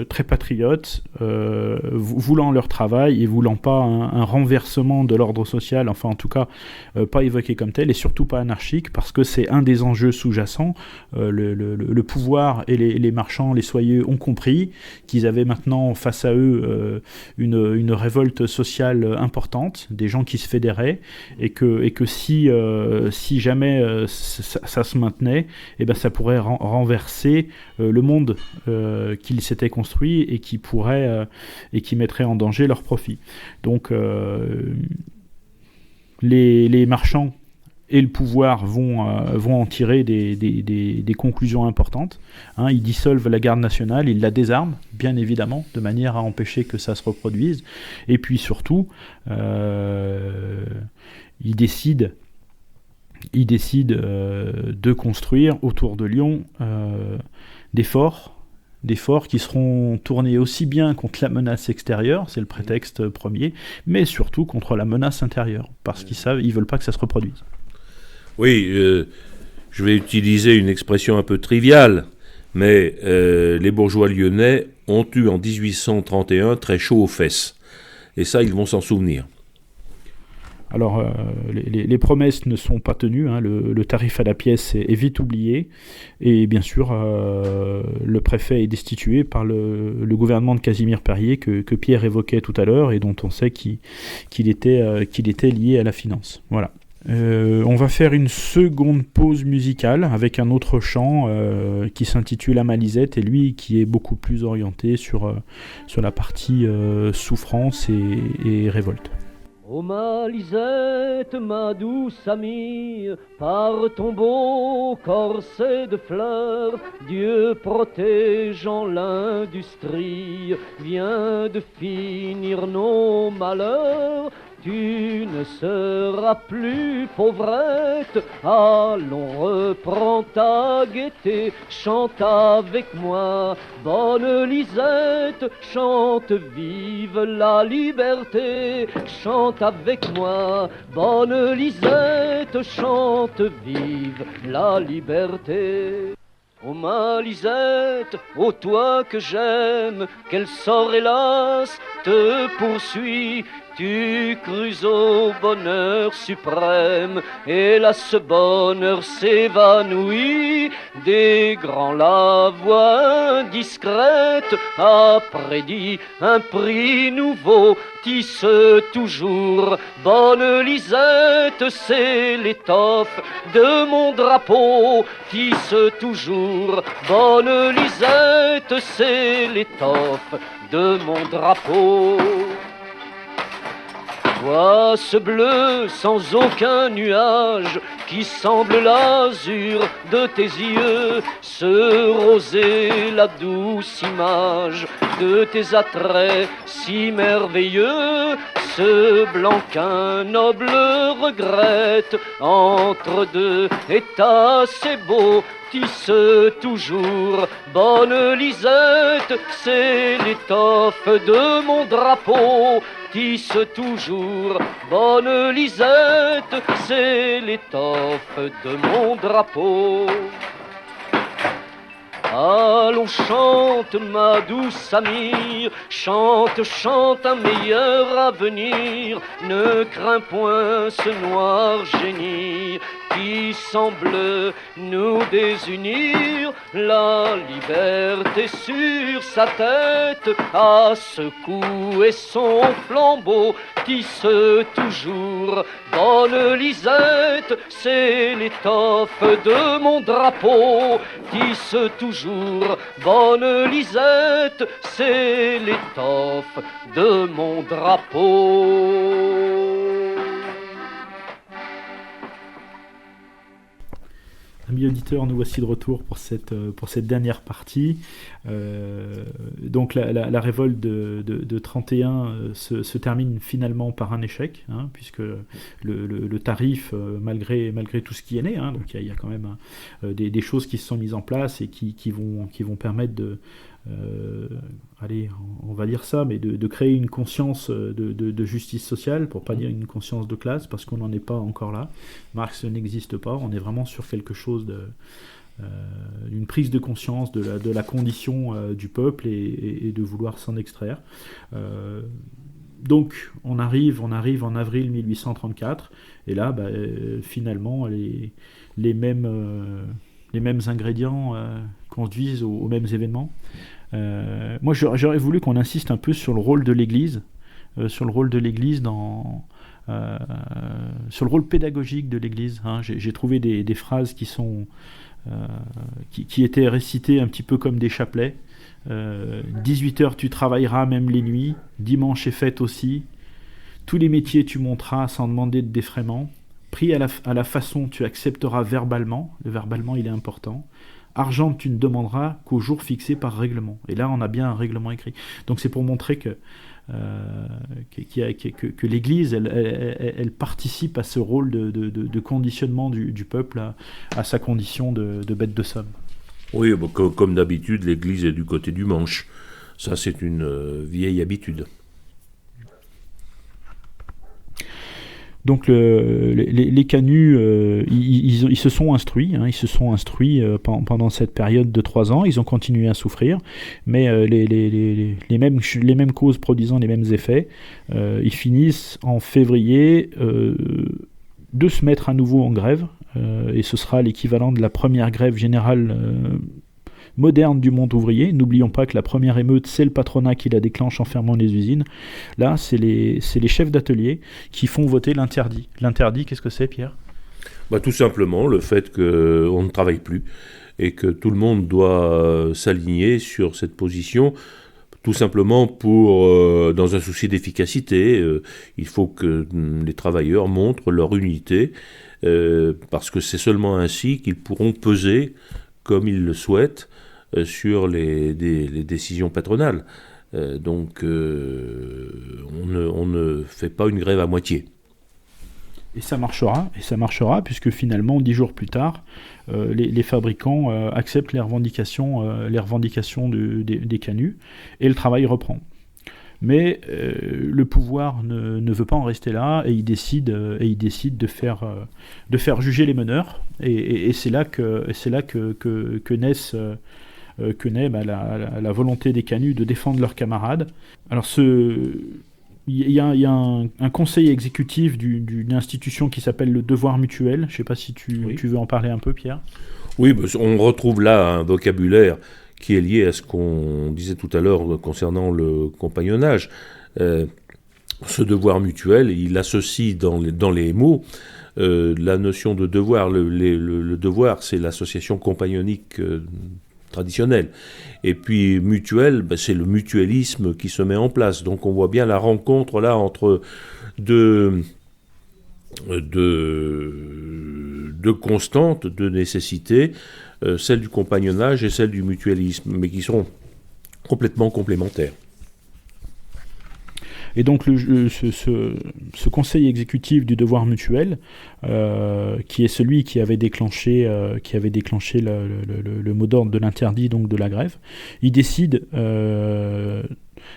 très patriotes, voulant leur travail et voulant pas un renversement de l'ordre social, enfin en tout cas pas évoqué comme tel, et surtout pas anarchique, parce que c'est un des enjeux sous-jacents. Le pouvoir et les marchands, les soyeux ont compris qu'ils avaient maintenant face à eux une révolte sociale importante, des gens qui se fédéraient, et que si jamais ça se maintenait, et ben ça pourrait renverser le monde qu'ils s'étaient construit, et qui mettrait en danger leurs profits. Donc les marchands et le pouvoir vont en tirer des conclusions importantes. Ils dissolvent la garde nationale, ils la désarment, bien évidemment, de manière à empêcher que ça se reproduise. Et puis surtout, ils décident de construire autour de Lyon des forts qui seront tournés aussi bien contre la menace extérieure, c'est le prétexte premier, mais surtout contre la menace intérieure, parce qu'ils veulent pas que ça se reproduise. Oui, je vais utiliser une expression un peu triviale, mais les bourgeois lyonnais ont eu en 1831 très chaud aux fesses, et ça, ils vont s'en souvenir. Alors, les promesses ne sont pas tenues, le tarif à la pièce est vite oublié, et bien sûr, le préfet est destitué par le gouvernement de Casimir Perier que Pierre évoquait tout à l'heure, et dont on sait qu'il était lié à la finance. Voilà. On va faire une seconde pause musicale avec un autre chant qui s'intitule Amalisette, et lui qui est beaucoup plus orienté sur la partie souffrance et révolte. Ô ma Lisette, ma douce amie, par ton beau corset de fleurs, Dieu protégeant l'industrie, vient de finir nos malheurs. Tu ne seras plus pauvrette, allons reprends ta gaieté, chante avec moi, bonne Lisette, chante vive la liberté, chante avec moi, bonne Lisette, chante vive la liberté. Ô ma Lisette, ô toi que j'aime, quel sort hélas te poursuit. Tu crus au bonheur suprême, et là ce bonheur s'évanouit. Des grands la voix indiscrète a prédit un prix nouveau. Tisse toujours, bonne Lisette, c'est l'étoffe de mon drapeau. Tisse toujours, bonne Lisette, c'est l'étoffe de mon drapeau. Vois ce bleu sans aucun nuage qui semble l'azur de tes yeux, ce rosé, la douce image de tes attraits si merveilleux, ce blanc qu'un noble regrette, entre deux est assez beau, tisse toujours, bonne Lisette, c'est l'étoffe de mon drapeau. Tisse toujours, bonne Lisette, c'est l'étoffe de mon drapeau. Allons, chante ma douce amie, chante, chante un meilleur avenir, ne crains point ce noir génie qui semble nous désunir. La liberté sur sa tête a secoué son flambeau, tisse toujours, bonne Lisette, c'est l'étoffe de mon drapeau. Tisse toujours, bonne Lisette, c'est l'étoffe de mon drapeau. Amis auditeurs, nous voici de retour pour cette dernière partie. Donc la révolte de 31 se termine finalement par un échec, hein, puisque le tarif, malgré tout ce qui est né, hein, donc il y a quand même des choses qui se sont mises en place et qui vont permettre de... allez, on va dire ça, mais de créer une conscience de justice sociale, pour pas dire une conscience de classe, parce qu'on n'en est pas encore là. Marx n'existe pas, on est vraiment sur quelque chose d'une prise de conscience de la condition du peuple et de vouloir s'en extraire. Donc on arrive en avril 1834, et là finalement les mêmes ingrédients conduisent aux mêmes événements. Moi j'aurais voulu qu'on insiste un peu sur le rôle de l'Église, sur le rôle pédagogique de l'Église, hein. J'ai trouvé des phrases qui étaient récitées un petit peu comme des chapelets. 18h tu travailleras même les nuits, dimanche et fête aussi, tous les métiers tu monteras sans demander de défraiement, prix à la façon tu accepteras verbalement, le verbalement il est important, argent tu ne demanderas qu'au jour fixé par règlement. Et là on a bien un règlement écrit. Donc c'est pour montrer que l'Église elle participe à ce rôle de conditionnement du peuple à sa condition de bête de somme. Oui, comme d'habitude, l'Église est du côté du manche. Ça, c'est une vieille habitude. Donc les canuts, ils se sont instruits, hein, pendant cette période de 3 ans. Ils ont continué à souffrir, mais les mêmes causes produisant les mêmes effets, ils finissent en février de se mettre à nouveau en grève, et ce sera l'équivalent de la première grève générale moderne du monde ouvrier. N'oublions pas que la première émeute, c'est le patronat qui la déclenche en fermant les usines. Là, c'est les chefs d'atelier qui font voter l'interdit. L'interdit, qu'est-ce que c'est, Pierre ? Tout simplement le fait qu'on ne travaille plus et que tout le monde doit s'aligner sur cette position, tout simplement dans un souci d'efficacité. Il faut que les travailleurs montrent leur unité, parce que c'est seulement ainsi qu'ils pourront peser, comme ils le souhaitent, sur les décisions patronales. Donc on ne fait pas une grève à moitié. Et ça marchera, puisque finalement, 10 jours plus tard, les fabricants acceptent les revendications des canuts, et le travail reprend. Mais le pouvoir ne veut pas en rester là, et il décide de faire juger les meneurs, et c'est là que naît la volonté des canuts de défendre leurs camarades. Alors il y a un conseil exécutif d'une institution qui s'appelle le devoir mutuel. Je ne sais pas si tu veux en parler un peu, Pierre. Oui, on retrouve là un vocabulaire qui est lié à ce qu'on disait tout à l'heure concernant le compagnonnage. Ce devoir mutuel, il associe dans les mots la notion de devoir. Le devoir, c'est l'association compagnonique traditionnelle. Et puis mutuel, c'est le mutualisme qui se met en place. Donc on voit bien la rencontre là entre deux constantes, deux nécessités, celle du compagnonnage et celle du mutualisme, mais qui sont complètement complémentaires. Et donc ce conseil exécutif du devoir mutuel, qui est celui qui avait déclenché le mot d'ordre de l'interdit, donc de la grève, il décide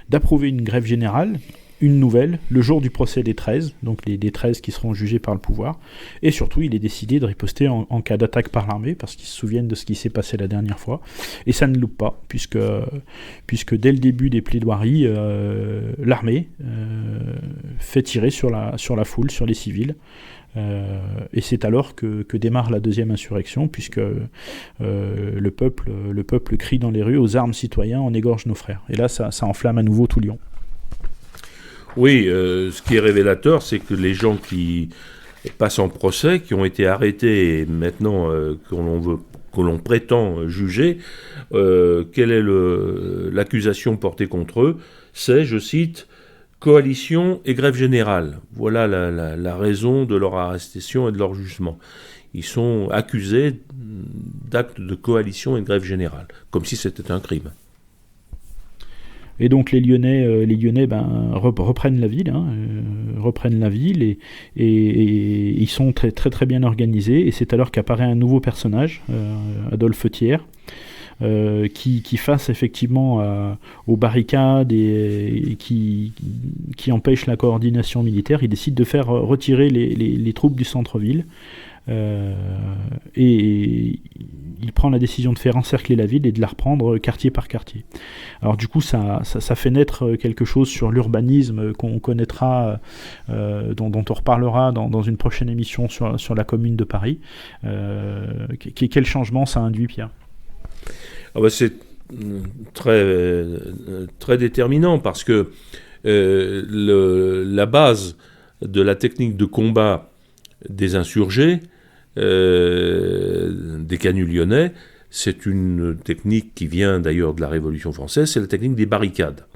d'approuver une grève générale, une nouvelle, le jour du procès des 13, donc les 13 qui seront jugés par le pouvoir, et surtout il est décidé de riposter en cas d'attaque par l'armée, parce qu'ils se souviennent de ce qui s'est passé la dernière fois, et ça ne loupe pas, puisque dès le début des plaidoiries, l'armée fait tirer sur la foule, sur les civils, et c'est alors que démarre la deuxième insurrection, puisque le peuple crie dans les rues: aux armes citoyens, on égorge nos frères. Et là ça enflamme à nouveau tout Lyon. Oui, ce qui est révélateur, c'est que les gens qui passent en procès, qui ont été arrêtés et maintenant que l'on prétend juger, quelle est l'accusation portée contre eux? C'est, je cite, coalition et grève générale. Voilà la raison de leur arrestation et de leur jugement. Ils sont accusés d'actes de coalition et de grève générale, comme si c'était un crime. Et donc les Lyonnais reprennent la ville, et ils sont très très très bien organisés. Et c'est alors qu'apparaît un nouveau personnage, Adolphe Thiers, qui face effectivement aux barricades et qui empêche la coordination militaire. Il décide de faire retirer les troupes du centre-ville. Et il prend la décision de faire encercler la ville et de la reprendre quartier par quartier. Alors du coup ça fait naître quelque chose sur l'urbanisme qu'on connaîtra, dont on reparlera dans une prochaine émission sur la Commune de Paris. Quel changement ça induit, Pierre? C'est très, très déterminant, parce que la base de la technique de combat des insurgés, des canuts lyonnais, c'est une technique qui vient d'ailleurs de la Révolution française, c'est la technique des barricades.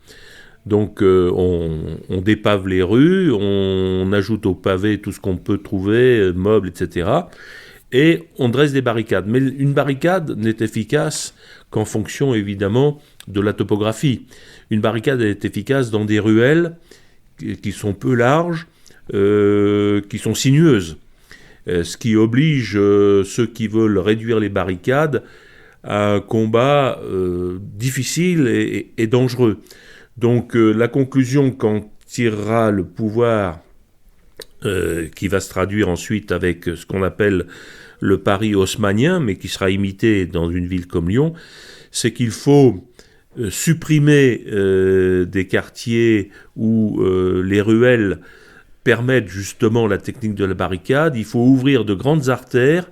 Donc on dépave les rues, on ajoute au pavé tout ce qu'on peut trouver, meubles, etc. Et on dresse des barricades. Mais une barricade n'est efficace qu'en fonction évidemment de la topographie. Une barricade est efficace dans des ruelles qui sont peu larges, qui sont sinueuses. Ce qui oblige ceux qui veulent réduire les barricades à un combat difficile et dangereux. Donc la conclusion qu'en tirera le pouvoir, qui va se traduire ensuite avec ce qu'on appelle le Paris haussmannien, mais qui sera imité dans une ville comme Lyon, c'est qu'il faut supprimer des quartiers où les ruelles permettent justement la technique de la barricade. Il faut ouvrir de grandes artères,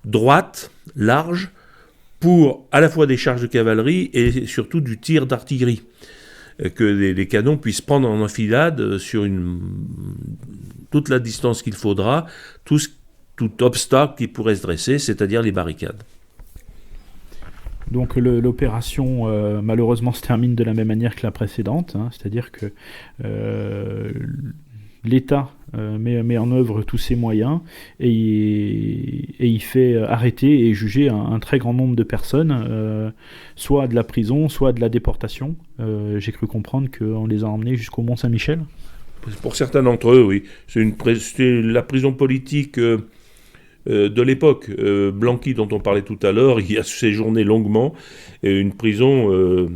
droites, larges, pour à la fois des charges de cavalerie et surtout du tir d'artillerie. Que les canons puissent prendre en enfilade sur toute la distance qu'il faudra, tout obstacle qui pourrait se dresser, c'est-à-dire les barricades. Donc l'opération malheureusement se termine de la même manière que la précédente, c'est-à-dire que l'État met en œuvre tous ses moyens et il fait arrêter et juger un très grand nombre de personnes, soit de la prison, soit de la déportation. J'ai cru comprendre qu'on les a emmenés jusqu'au Mont-Saint-Michel. Pour certains d'entre eux, oui. C'est la prison politique de l'époque. Blanqui, dont on parlait tout à l'heure, il a séjourné longuement. Et une prison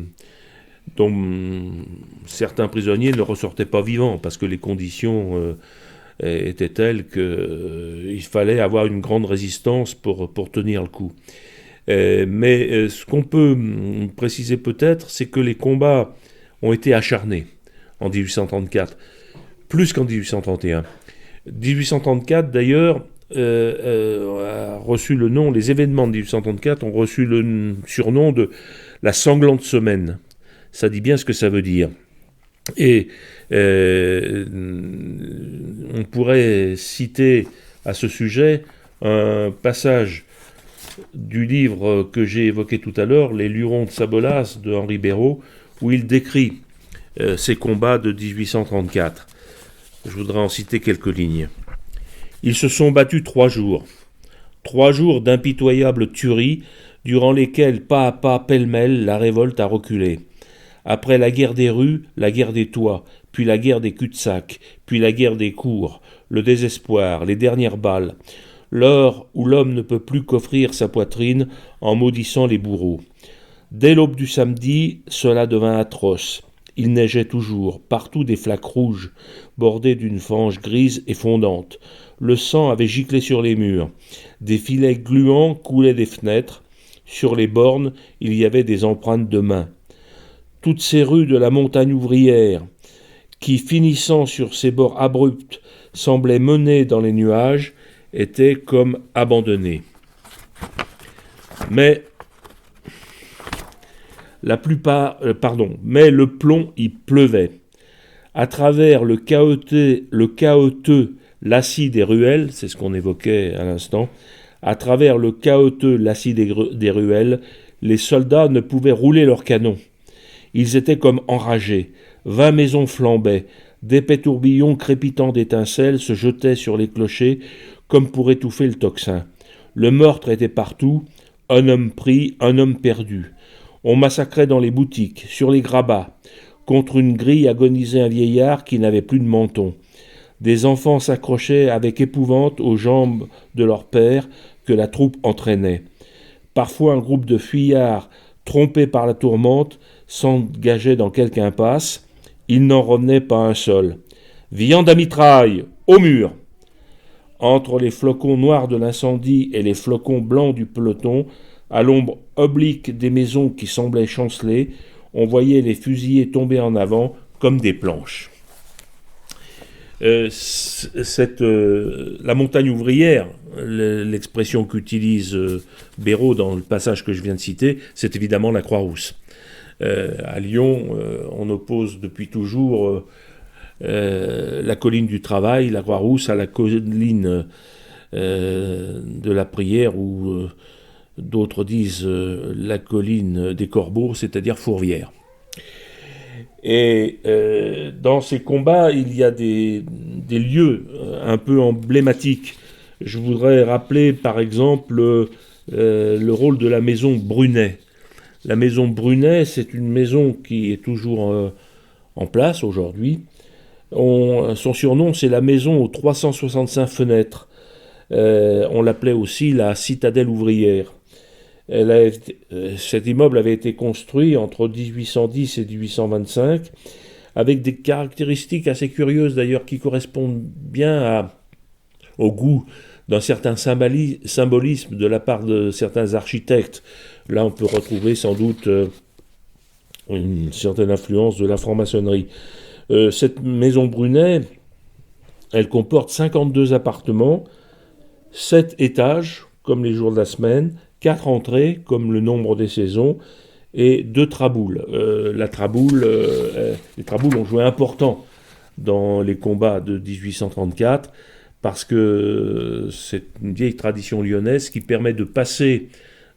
dont certains prisonniers ne ressortaient pas vivants, parce que les conditions étaient telles qu'il fallait avoir une grande résistance pour tenir le coup. Mais ce qu'on peut préciser peut-être, c'est que les combats ont été acharnés en 1834, plus qu'en 1831. 1834, d'ailleurs, a reçu le nom, les événements de 1834 ont reçu le surnom de la sanglante semaine. Ça dit bien ce que ça veut dire. Et on pourrait citer à ce sujet un passage du livre que j'ai évoqué tout à l'heure, Les Lurons de Sabolas de Henri Béraud, où il décrit ces combats de 1834. Je voudrais en citer quelques lignes. Ils se sont battus 3 jours. 3 jours d'impitoyables tueries, durant lesquels, pas à pas, pêle-mêle, la révolte a reculé. Après la guerre des rues, la guerre des toits, puis la guerre des cul-de-sac, puis la guerre des cours, le désespoir, les dernières balles, l'heure où l'homme ne peut plus qu'offrir sa poitrine en maudissant les bourreaux. Dès l'aube du samedi, cela devint atroce. Il neigeait toujours, partout des flaques rouges, bordées d'une fange grise et fondante. Le sang avait giclé sur les murs. Des filets gluants coulaient des fenêtres. Sur les bornes, il y avait des empreintes de mains. Toutes ces rues de la montagne ouvrière, qui, finissant sur ces bords abrupts, semblaient mener dans les nuages, étaient comme abandonnées. Mais le plomb y pleuvait. À travers le chaotique lacis des ruelles, c'est ce qu'on évoquait à l'instant, à travers le chaotique lacis des ruelles, les soldats ne pouvaient rouler leurs canons. Ils étaient comme enragés. 20 maisons flambaient. D'épais tourbillons crépitant d'étincelles se jetaient sur les clochers comme pour étouffer le tocsin. Le meurtre était partout. Un homme pris, un homme perdu. On massacrait dans les boutiques, sur les grabats. Contre une grille agonisait un vieillard qui n'avait plus de menton. Des enfants s'accrochaient avec épouvante aux jambes de leur père que la troupe entraînait. Parfois un groupe de fuyards, trompés par la tourmente, s'engageait dans quelque impasse. Il n'en revenait pas un seul. Viande à mitraille, au mur. Entre les flocons noirs de l'incendie et les flocons blancs du peloton, à l'ombre oblique des maisons qui semblaient chanceler, on voyait les fusillés tomber en avant comme des planches. La montagne ouvrière, l'expression qu'utilise Béraud dans le passage que je viens de citer, c'est évidemment la Croix-Rousse. À Lyon, on oppose depuis toujours la colline du travail, la Croix-Rousse, à la colline de la prière, ou d'autres disent la colline des corbeaux, c'est-à-dire Fourvière. Et dans ces combats, il y a des lieux un peu emblématiques. Je voudrais rappeler par exemple le rôle de la maison Brunet. La maison Brunet, c'est une maison qui est toujours en place aujourd'hui. Son surnom, c'est la maison aux 365 fenêtres. On l'appelait aussi la citadelle ouvrière. Cet immeuble avait été construit entre 1810 et 1825, avec des caractéristiques assez curieuses d'ailleurs, qui correspondent bien au goût d'un certain symbolisme de la part de certains architectes. Là, on peut retrouver sans doute une certaine influence de la franc-maçonnerie. Cette maison Brunet, elle comporte 52 appartements, 7 étages, comme les jours de la semaine, 4 entrées, comme le nombre des saisons, et 2 traboules. Les traboules ont joué important dans les combats de 1834, parce que c'est une vieille tradition lyonnaise qui permet de passer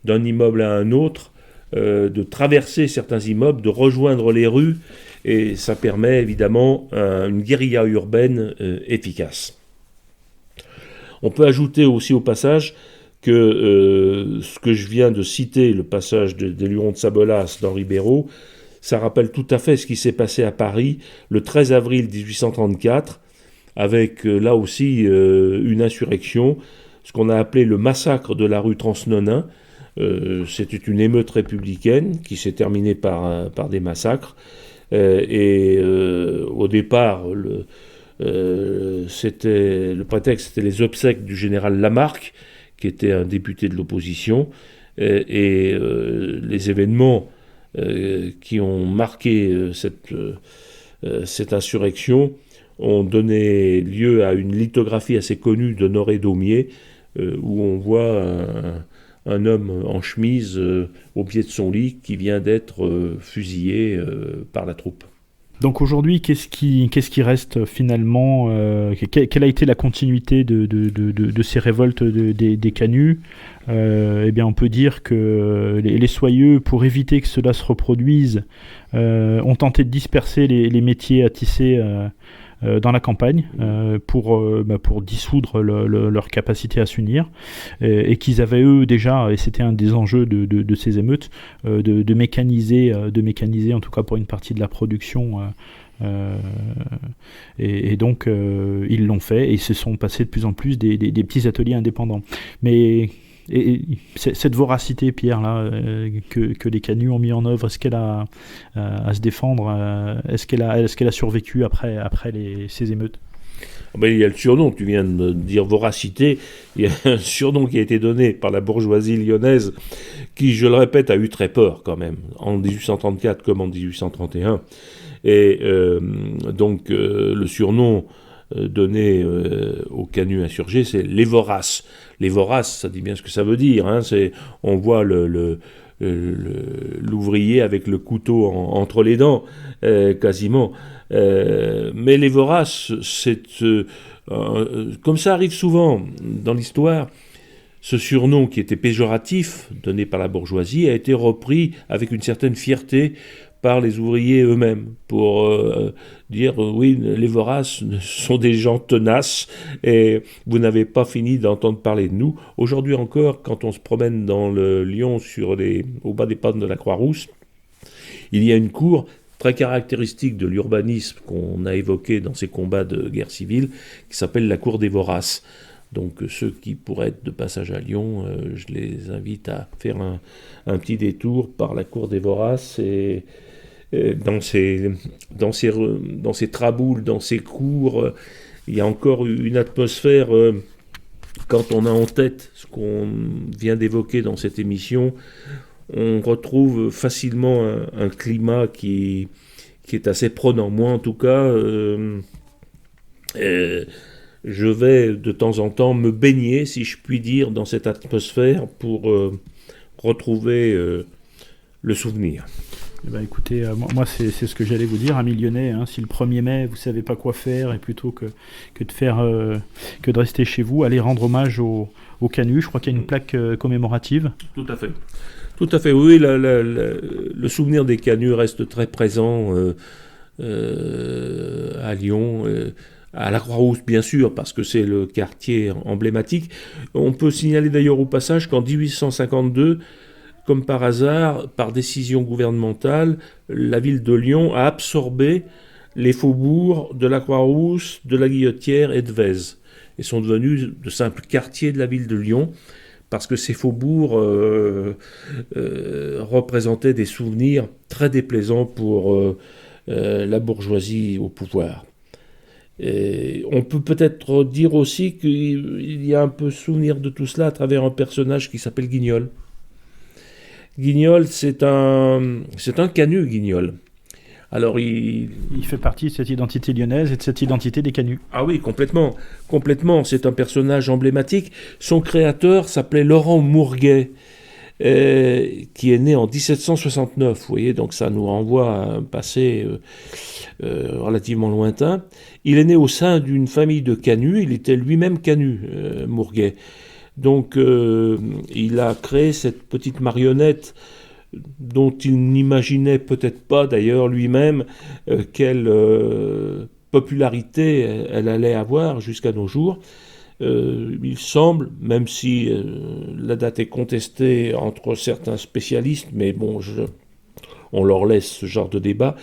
d'un immeuble à un autre, de traverser certains immeubles, de rejoindre les rues, et ça permet évidemment une guérilla urbaine efficace. On peut ajouter aussi au passage que ce que je viens de citer, le passage des Lurons de Sabolas d'Henri Béraud, ça rappelle tout à fait ce qui s'est passé à Paris le 13 avril 1834, avec là aussi une insurrection, ce qu'on a appelé le massacre de la rue Transnonain. C'était une émeute républicaine qui s'est terminée par des massacres. Au départ, le prétexte c'était les obsèques du général Lamarque, qui était un député de l'opposition, et les événements qui ont marqué cette insurrection ont donné lieu à une lithographie assez connue d'Honoré Daumier, où on voit un homme en chemise au pied de son lit qui vient d'être fusillé par la troupe. Donc aujourd'hui, qu'est-ce qui reste finalement quelle a été la continuité de ces révoltes des canuts? Eh bien, on peut dire que les soyeux, pour éviter que cela se reproduise, ont tenté de disperser les métiers à tisser dans la campagne pour dissoudre leur capacité à s'unir, et qu'ils avaient eux déjà, et c'était un des enjeux de ces émeutes, de mécaniser en tout cas pour une partie de la production Et donc, ils l'ont fait, et ils se sont passés de plus en plus des petits ateliers indépendants. Mais cette voracité, Pierre, là, que les canuts ont mis en œuvre, est-ce qu'elle a à se défendre, est-ce qu'elle a survécu après ces émeutes? Ben, il y a le surnom, tu viens de dire voracité, il y a un surnom qui a été donné par la bourgeoisie lyonnaise, qui, je le répète, a eu très peur quand même, en 1834 comme en 1831. Et donc le surnom donné aux canuts insurgés, c'est les voraces. Les voraces, ça dit bien ce que ça veut dire, hein, on voit l'ouvrier avec le couteau entre les dents, quasiment. Mais les voraces, comme ça arrive souvent dans l'histoire, ce surnom qui était péjoratif, donné par la bourgeoisie, a été repris avec une certaine fierté par les ouvriers eux-mêmes, pour dire oui, les voraces sont des gens tenaces et vous n'avez pas fini d'entendre parler de nous. Aujourd'hui encore, quand on se promène dans le Lyon au bas des pannes de la Croix-Rousse, il y a une cour très caractéristique de l'urbanisme qu'on a évoqué dans ces combats de guerre civile, qui s'appelle la cour des voraces. Donc ceux qui pourraient être de passage à Lyon, je les invite à faire un petit détour par la cour des voraces et dans ces traboules, dans ces cours, il y a encore une atmosphère, quand on a en tête ce qu'on vient d'évoquer dans cette émission, on retrouve facilement un climat qui est assez prenant. Moi en tout cas, je vais de temps en temps me baigner, si je puis dire, dans cette atmosphère pour retrouver le souvenir. Eh ben, écoutez, moi c'est ce que j'allais vous dire, amis lyonnais, hein, si le 1er mai vous savez pas quoi faire, et plutôt que de rester chez vous, allez rendre hommage aux canuts. Je crois qu'il y a une plaque commémorative. Tout à fait. Tout à fait, oui, le souvenir des canuts reste très présent à Lyon, à la Croix-Rousse bien sûr, parce que c'est le quartier emblématique. On peut signaler d'ailleurs au passage qu'en 1852, comme par hasard, par décision gouvernementale, la ville de Lyon a absorbé les faubourgs de la Croix-Rousse, de la Guillotière et de Vèze, et sont devenus de simples quartiers de la ville de Lyon, parce que ces faubourgs représentaient des souvenirs très déplaisants pour la bourgeoisie au pouvoir. Et on peut peut-être dire aussi qu'il y a un peu souvenir de tout cela à travers un personnage qui s'appelle Guignol. Guignol, c'est un canut, Guignol. Alors il fait partie de cette identité lyonnaise et de cette identité des canuts. Ah oui, complètement. C'est un personnage emblématique. Son créateur s'appelait Laurent Mourguet, qui est né en 1769. Vous voyez, donc ça nous renvoie à un passé relativement lointain. Il est né au sein d'une famille de canuts. Il était lui-même canut, Mourguet. Donc il a créé cette petite marionnette dont il n'imaginait peut-être pas d'ailleurs lui-même quelle popularité elle allait avoir jusqu'à nos jours. Il semble, même si la date est contestée entre certains spécialistes, mais bon, on leur laisse ce genre de débat,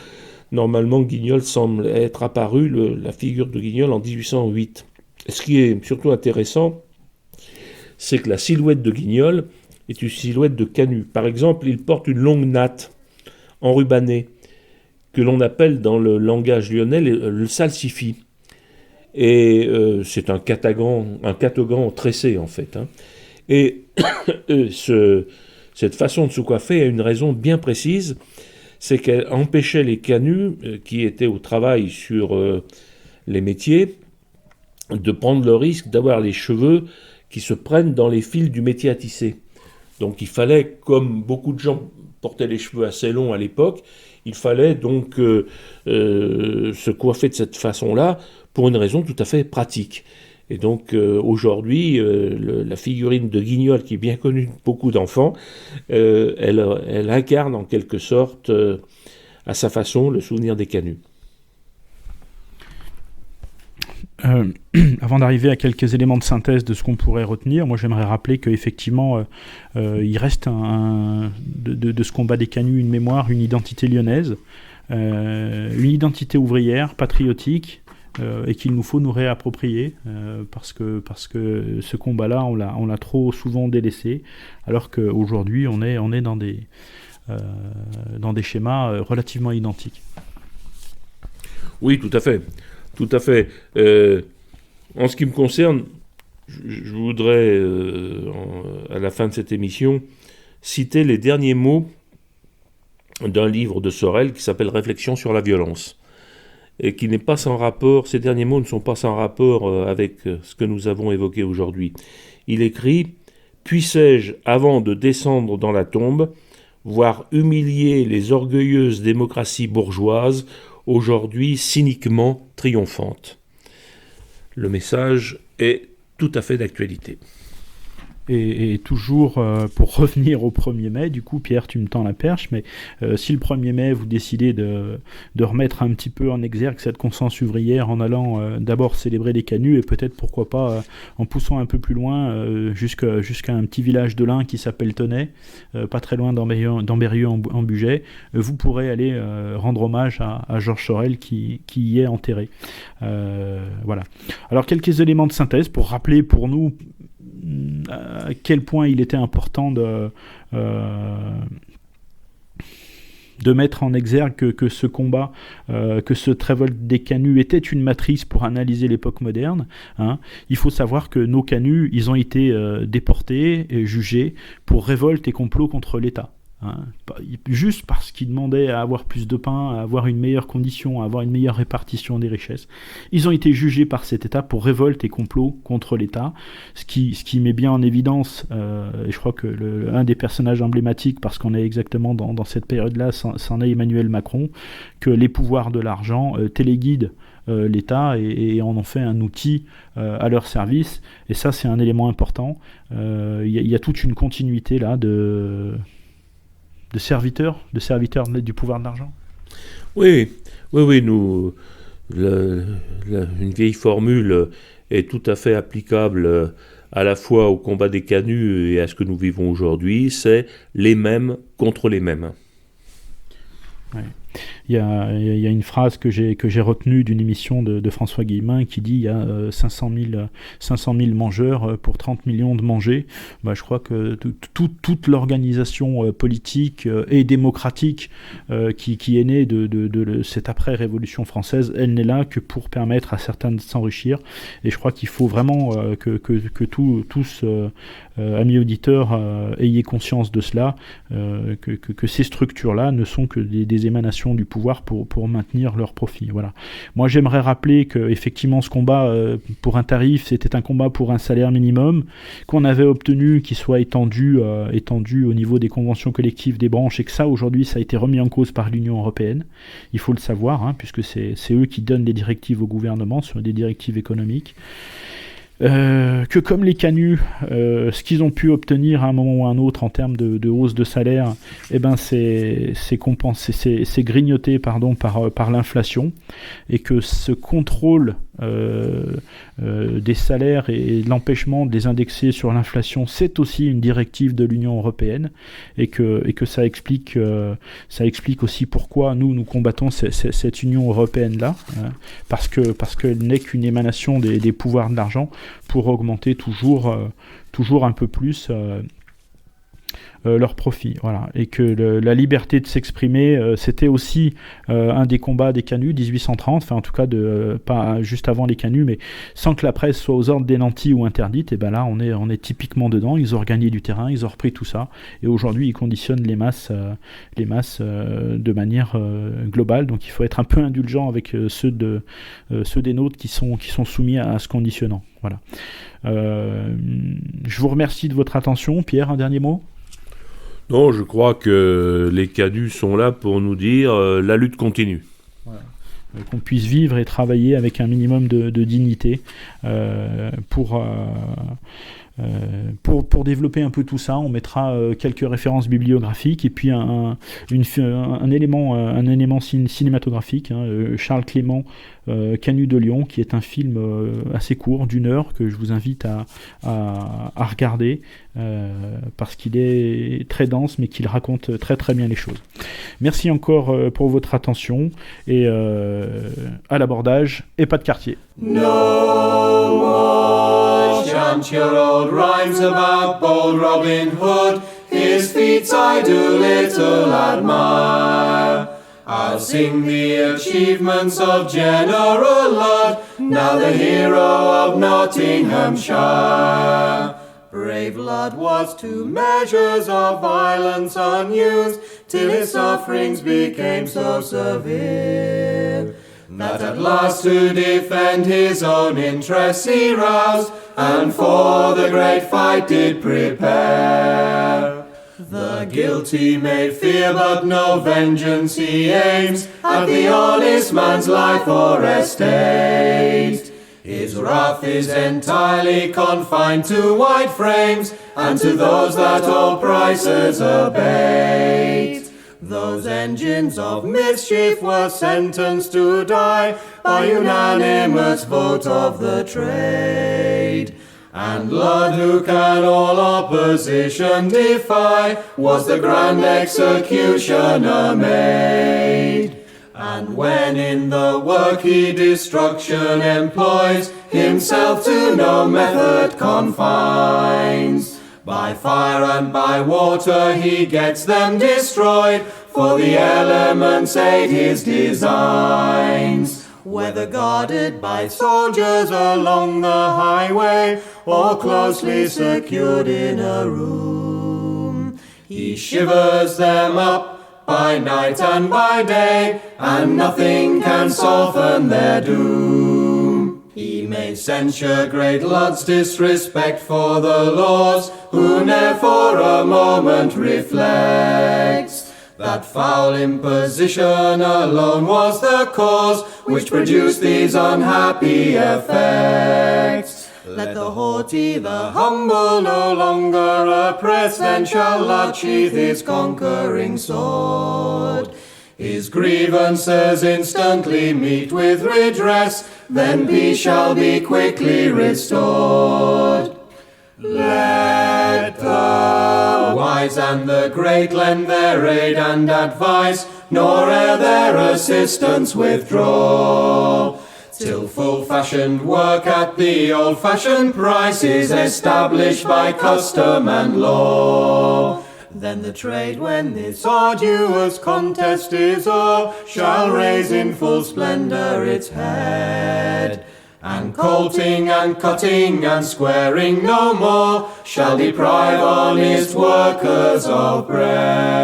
normalement Guignol semble être apparu, la figure de Guignol, en 1808. Et ce qui est surtout intéressant, c'est que la silhouette de Guignol est une silhouette de canut. Par exemple, il porte une longue natte enrubannée, que l'on appelle dans le langage lyonnais le salsifis. Et c'est un catogan tressé, en fait. Hein. Et cette façon de se coiffer a une raison bien précise, c'est qu'elle empêchait les canuts qui étaient au travail sur les métiers de prendre le risque d'avoir les cheveux qui se prennent dans les fils du métier à tisser. Donc il fallait, comme beaucoup de gens portaient les cheveux assez longs à l'époque, il fallait donc se coiffer de cette façon-là pour une raison tout à fait pratique. Et donc aujourd'hui, la figurine de Guignol, qui est bien connue de beaucoup d'enfants, elle incarne en quelque sorte, à sa façon, le souvenir des canuts. Avant d'arriver à quelques éléments de synthèse de ce qu'on pourrait retenir, moi j'aimerais rappeler qu'effectivement il reste de ce combat des canuts une mémoire, une identité lyonnaise. une identité ouvrière, patriotique, et qu'il nous faut nous réapproprier, parce que ce combat-là, on l'a trop souvent délaissé, alors qu'aujourd'hui, on est dans des schémas relativement identiques. Oui, tout à fait. Tout à fait. En ce qui me concerne, je voudrais, à la fin de cette émission, citer les derniers mots d'un livre de Sorel qui s'appelle « Réflexions sur la violence », et qui n'est pas sans rapport, ces derniers mots ne sont pas sans rapport avec ce que nous avons évoqué aujourd'hui. Il écrit « Puissais-je, avant de descendre dans la tombe, voir humilier les orgueilleuses démocraties bourgeoises, aujourd'hui cyniquement triomphantes ». Le message est tout à fait d'actualité. Et toujours, pour revenir au 1er mai, du coup, Pierre, tu me tends la perche, mais si le 1er mai, vous décidez de remettre un petit peu en exergue cette conscience ouvrière en allant d'abord célébrer les canuts, et peut-être, pourquoi pas, en poussant un peu plus loin, jusqu'à un petit village de l'Ain qui s'appelle Tenay, pas très loin d'Ambérieu en Bugey, vous pourrez aller rendre hommage à Georges Sorel qui y est enterré. Voilà. Alors, quelques éléments de synthèse pour rappeler pour nous à quel point il était important de mettre en exergue que ce combat, que cette révolte des canuts était une matrice pour analyser l'époque moderne. Il faut savoir que nos canuts, ils ont été déportés et jugés pour révolte et complot contre l'État. Juste parce qu'ils demandaient à avoir plus de pain, à avoir une meilleure condition, à avoir une meilleure répartition des richesses. Ils ont été jugés par cet État pour révolte et complot contre l'État, ce qui met bien en évidence, et je crois que un des personnages emblématiques, parce qu'on est exactement dans cette période-là, c'en est Emmanuel Macron, que les pouvoirs de l'argent téléguident l'État et en ont fait un outil à leur service, et ça c'est un élément important. Il y a toute une continuité là de serviteurs du pouvoir de l'argent. Oui, nous, une vieille formule est tout à fait applicable à la fois au combat des canuts et à ce que nous vivons aujourd'hui, c'est les mêmes contre les mêmes. Ouais. Il y a une phrase que j'ai retenue d'une émission de François Guillemin qui dit il y a 500 000 mangeurs pour 30 millions de mangés. Je crois que toute l'organisation politique et démocratique qui est née de cette après-révolution française, elle n'est là que pour permettre à certains de s'enrichir. Et je crois qu'il faut vraiment que tous, amis auditeurs, ayez conscience de cela, que ces structures-là ne sont que des émanations du pouvoir pour maintenir leur profit. Voilà. Moi, j'aimerais rappeler qu'effectivement, ce combat pour un tarif, c'était un combat pour un salaire minimum, qu'on avait obtenu qu'il soit étendu au niveau des conventions collectives des branches, et que ça, aujourd'hui, ça a été remis en cause par l'Union européenne. Il faut le savoir, puisque c'est eux qui donnent les directives au gouvernement sur des directives économiques. Que comme les canuts, ce qu'ils ont pu obtenir à un moment ou à un autre en termes de hausse de salaire, c'est compensé, c'est grignoté par l'inflation, et que ce contrôle des salaires et l'empêchement de les indexer sur l'inflation, c'est aussi une directive de l'Union européenne, et que ça explique aussi pourquoi nous combattons cette Union européenne-là, parce qu'elle n'est qu'une émanation des pouvoirs de l'argent pour augmenter toujours un peu plus leur profit. Voilà. Et que la liberté de s'exprimer, c'était aussi un des combats des canuts 1830, enfin en tout cas pas juste avant les canuts, mais sans que la presse soit aux ordres des nantis ou interdite. Et ben là on est typiquement dedans. Ils ont regagné du terrain, ils ont repris tout ça, et aujourd'hui ils conditionnent les masses de manière globale. Donc il faut être un peu indulgent avec ceux des nôtres qui sont soumis à ce conditionnant. Voilà. Je vous remercie de votre attention. Pierre, un dernier mot ? Non, je crois que les canuts sont là pour nous dire la lutte continue. Voilà. Qu'on puisse vivre et travailler avec un minimum de dignité pour pour développer un peu tout ça, on mettra quelques références bibliographiques et puis un élément cinématographique, Charles Clément, Canut de Lion, qui est un film assez court, d'1 heure, que je vous invite à regarder, parce qu'il est très dense, mais qu'il raconte très très bien les choses. Merci encore pour votre attention, et à l'abordage, et pas de quartier. No more chant your old rhymes about bold Robin Hood. His feats I do little admire. I'll sing the achievements of General Ludd, now the hero of Nottinghamshire. Brave Ludd was to measures of violence unused, till his sufferings became so severe, that at last to defend his own interests he roused, and for the great fight did prepare. The guilty may fear, but no vengeance he aims at the honest man's life or estate. His wrath is entirely confined to white frames, and to those that all prices abate. Those engines of mischief were sentenced to die by unanimous vote of the trade. And Ludd, who can all opposition defy, was the grand executioner made. And when in the work he destruction employs, himself to no method confines, by fire and by water he gets them destroyed, for the elements aid his designs. Whether guarded by soldiers along the highway, or closely secured in a room, he shivers them up by night and by day, and nothing can soften their doom. He may censure great Ludd's disrespect for the laws, who ne'er for a moment reflects that foul imposition alone was the cause which produced these unhappy effects. Let the haughty, the humble no longer oppress, then shall Ludd sheathe his conquering sword. His grievances instantly meet with redress, then peace shall be quickly restored. Let the wise and the great lend their aid and advice, nor ere their assistance withdraw, till full-fashioned work at the old-fashioned price is established by custom and law. Then the trade, when this arduous contest is o'er, shall raise in full splendour its head, and colting and cutting and squaring no more shall deprive honest workers of bread.